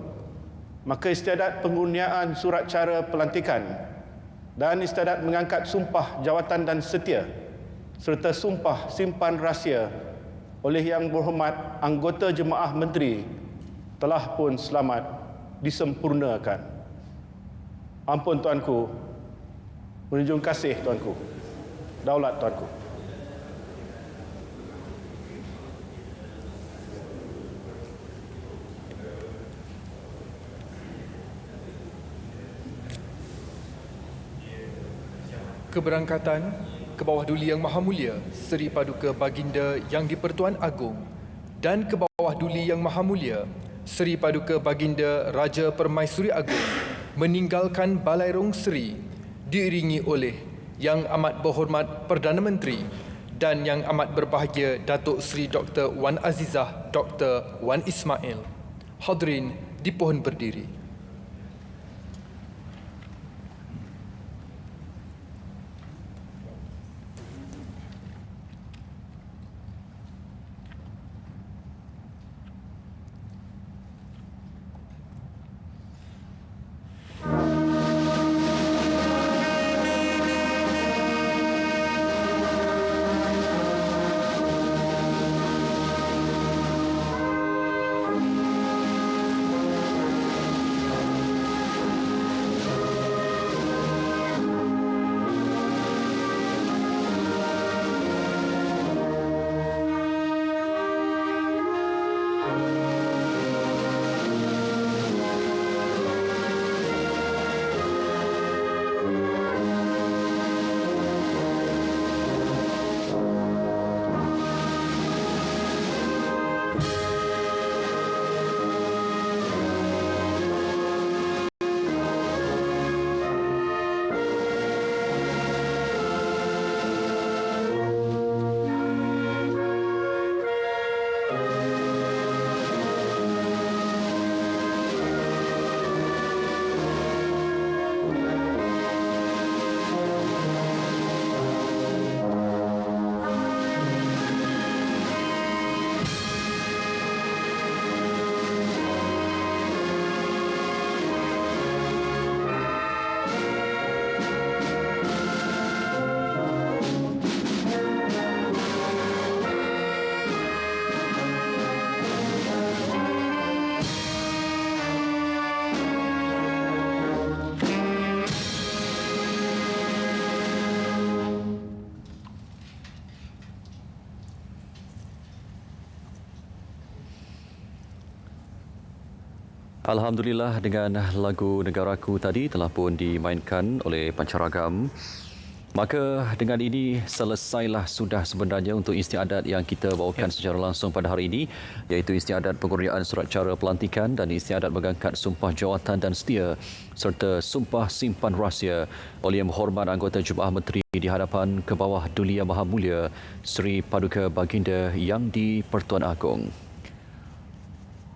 maka istiadat pengurniaan surat cara pelantikan dan istiadat mengangkat sumpah jawatan dan setia serta sumpah simpan rahsia oleh Yang Berhormat Anggota Jemaah Menteri telah pun selamat disempurnakan. Ampun tuanku, menunjung kasih tuanku, daulat tuanku. Keberangkatan ke bawah duli Yang Maha Mulia Seri Paduka Baginda Yang di-Pertuan Agong dan ke bawah duli Yang Maha Mulia Seri Paduka Baginda Raja Permaisuri Agong meninggalkan Balairung Seri diiringi oleh Yang Amat Berhormat Perdana Menteri dan Yang Amat Berbahagia Datuk Seri Dr. Wan Azizah Dr. Wan Ismail. Hadirin dipohon berdiri. Alhamdulillah, dengan lagu Negaraku tadi telah pun dimainkan oleh Pancaragam. Maka dengan ini selesailah sudah sebenarnya untuk istiadat yang kita bawakan secara langsung pada hari ini, iaitu istiadat pengurniaan surat cara pelantikan dan istiadat mengangkat sumpah jawatan dan setia serta sumpah simpan rahsia oleh Yang Berhormat Anggota Jemaah Menteri di hadapan Kebawah Duli Yang Maha Mulia Seri Paduka Baginda Yang di-Pertuan Agong.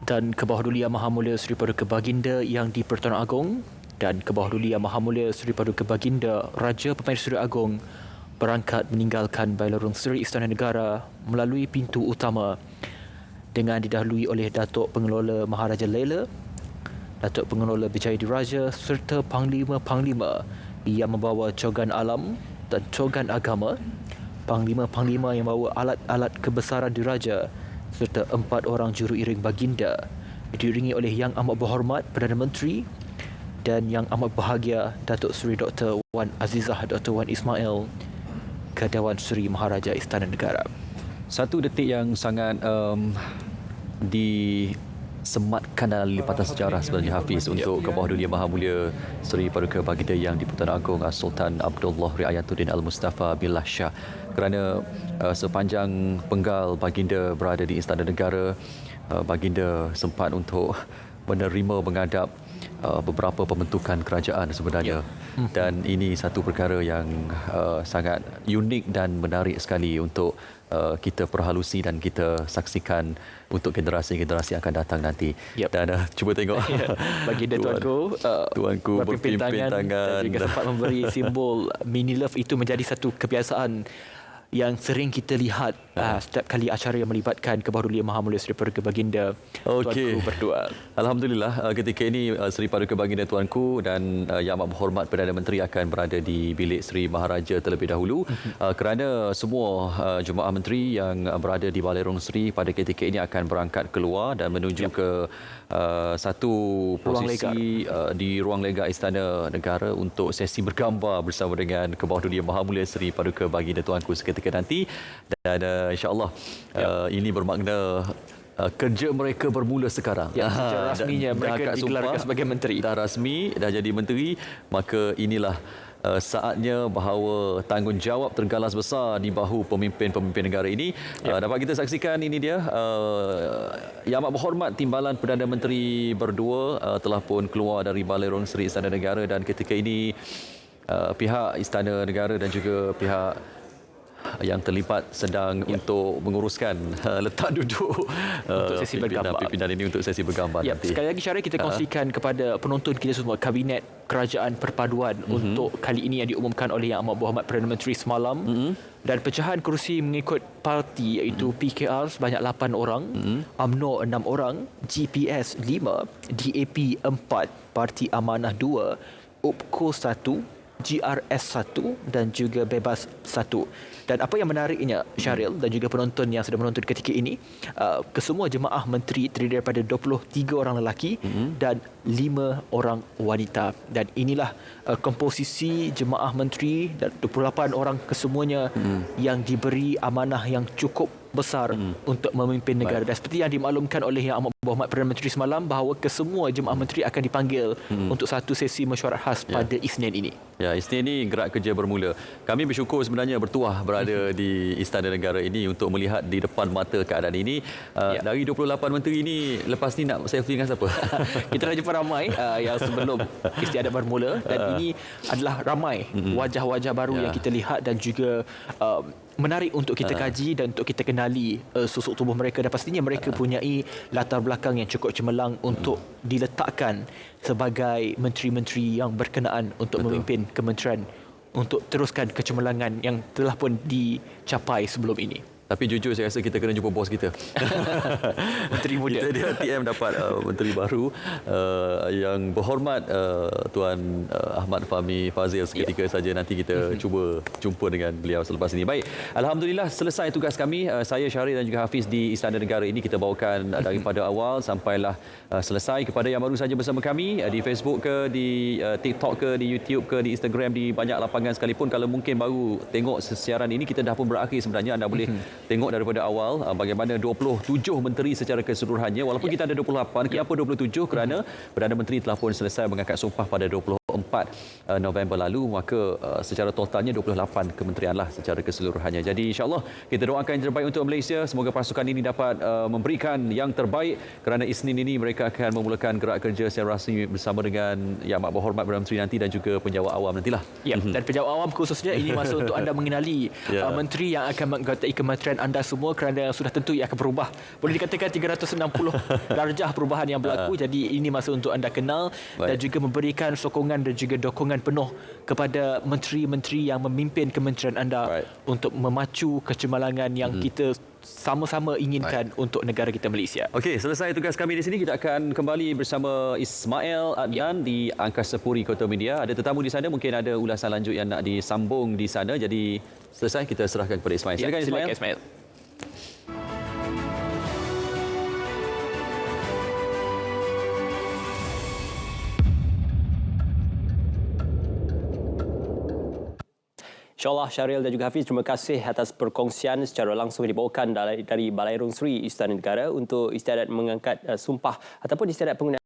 Dan Kebawah Duli Yang Maha Mulia Seri Paduka Baginda Yang di-Pertuan Agong dan Kebawah Duli Yang Maha Mulia Seri Paduka Baginda Raja Pemaisuri Agong berangkat meninggalkan Bailorong Seri Istana Negara melalui pintu utama dengan didahului oleh Datuk Pengelola Maharaja Laila, Datuk Pengelola Berjaya Diraja serta Panglima-Panglima yang membawa cogan alam dan cogan agama, Panglima-Panglima yang membawa alat-alat kebesaran diraja serta 4 orang juru iring baginda diiringi oleh Yang Amat Berhormat Perdana Menteri dan Yang Amat Bahagia Datuk Seri Dr. Wan Azizah Dr. Wan Ismail ke Dewan Seri Maharaja Istana Negara. Satu detik yang sangat disematkan dalam lipatan sejarah sebenarnya, Hafiz, untuk Kebawah Duli Yang Maha Mulia Seri Paduka Baginda Yang di-Pertuan Agong Sultan Abdullah Riayatuddin Al-Mustafa Billah Shah, kerana sepanjang penggal baginda berada di Istana Negara, baginda sempat untuk menerima menghadap beberapa pembentukan kerajaan sebenarnya. Dan ini satu perkara yang sangat unik dan menarik sekali untuk kita perhalusi dan kita saksikan untuk generasi-generasi yang akan datang nanti. Dan cuba tengok baginda tuanku berpimpin tangan dan juga sempat memberi simbol mini love. Itu menjadi satu kebiasaan yang sering kita lihat setiap kali acara yang melibatkan Kebawah Duli Yang Maha Mulia Seri Paduka Baginda Tuanku berdua. Alhamdulillah, ketika ini Seri Paduka Baginda Tuanku dan Yang Amat Berhormat Perdana Menteri akan berada di bilik Seri Maharaja terlebih dahulu, kerana semua jemaah menteri yang berada di Balerong Seri pada ketika ini akan berangkat keluar dan menuju ke satu posisi di ruang lega Istana Negara untuk sesi bergambar bersama dengan Kebawah Duli Yang Maha Mulia Seri Paduka Baginda Tuanku seketika nanti. Dan insya-Allah ini bermakna kerja mereka bermula sekarang. Secara rasminya mereka digelarkan sebagai menteri. Dah rasmi, dah jadi menteri, maka inilah saatnya bahawa tanggungjawab tergalas besar di bahu pemimpin-pemimpin negara ini. Dapat kita saksikan, ini dia Yang Amat Berhormat Timbalan Perdana Menteri berdua telah pun keluar dari Balerong Seri Istana Negara, dan ketika ini pihak Istana Negara dan juga pihak yang terlibat sedang untuk menguruskan letak duduk untuk sesi bergambar. Pimpinan ini untuk sesi bergambar nanti. Sekali lagi Syaril, kita kongsikan kepada penonton kita semua Kabinet Kerajaan Perpaduan untuk kali ini yang diumumkan oleh Yang Amat Berhormat Perdana Menteri semalam. Dan pecahan kerusi mengikut parti iaitu PKR sebanyak 8 orang, UMNO 6 orang, GPS 5, DAP 4, Parti Amanah 2, UPKO 1, GRS 1 dan juga Bebas 1. Dan apa yang menariknya, Syaril dan juga penonton yang sedang menonton ketika ini, kesemua jemaah menteri terdiri daripada 23 orang lelaki dan 5 orang wanita. Dan inilah komposisi jemaah menteri, dan 28 orang kesemuanya yang diberi amanah yang cukup besar untuk memimpin negara. Dan seperti yang dimaklumkan oleh Yang Amat Berhormat Perdana Menteri semalam, bahawa kesemua jemaah menteri akan dipanggil untuk satu sesi mesyuarat khas pada Isnin ini. Ya, Isnin ini gerak kerja bermula. Kami bersyukur sebenarnya bertuah berada di Istana Negara ini untuk melihat di depan mata keadaan ini. Dari 28 menteri ini, lepas ni nak selfie dengan siapa? Kita dah jumpa ramai yang sebelum istiadat bermula, dan ini adalah ramai wajah-wajah baru yang kita lihat dan juga menarik untuk kita kaji dan untuk kita kenali susuk tubuh mereka, dan pastinya mereka punyai latar belakang yang cukup cemerlang untuk diletakkan sebagai menteri-menteri yang berkenaan untuk memimpin kementerian untuk teruskan kecemerlangan yang telah pun dicapai sebelum ini. Tapi jujur saya rasa kita kena jumpa bos kita. Menteri muda. Kita di TM dapat menteri baru, yang berhormat Tuan Ahmad Fahmi Fazil. Seketika saja nanti kita cuba jumpa dengan beliau selepas ini. Baik, alhamdulillah selesai tugas kami. Saya Syaril dan juga Hafiz di Istana Negara ini kita bawakan daripada awal sampailah selesai. Kepada yang baru saja bersama kami di Facebook ke, di TikTok ke, di YouTube ke, di Instagram, di banyak lapangan sekalipun, kalau mungkin baru tengok siaran ini, kita dah pun berakhir sebenarnya. Anda boleh tengok daripada awal bagaimana 27 menteri secara keseluruhannya. Walaupun kita ada 28, kenapa 27? Kerana Perdana Menteri telah pun selesai mengangkat sumpah pada 24 November lalu, maka secara totalnya 28 kementerian lah secara keseluruhannya. Jadi insya-Allah kita doakan yang terbaik untuk Malaysia. Semoga pasukan ini dapat memberikan yang terbaik, kerana Isnin ini mereka akan memulakan gerak kerja secara rasmi bersama dengan Yang Amat Berhormat Perdana Menteri nanti dan juga penjawat awam nantilah. Ya, dan penjawat awam khususnya ini masa untuk anda mengenali menteri yang akan menggantikan kementerian anda semua, kerana sudah tentu ia akan berubah. Boleh dikatakan 360 darjah perubahan yang berlaku. Jadi ini masa untuk anda kenal dan juga memberikan sokongan dan juga dukungan penuh kepada menteri-menteri yang memimpin kementerian anda untuk memacu kecemerlangan yang kita sama-sama inginkan untuk negara kita Malaysia. Okey, selesai tugas kami di sini. Kita akan kembali bersama Ismail Adnan di Angkasa Puri Kota Media. Ada tetamu di sana, mungkin ada ulasan lanjut yang nak disambung di sana. Jadi selesai, kita serahkan kepada Ismail. Silakan Ismail. Silakan Ismail. InsyaAllah Syariel dan juga Hafiz, terima kasih atas perkongsian secara langsung dibawakan dari Balairung Sri Istana Negara untuk istiadat mengangkat sumpah ataupun istiadat penggunaan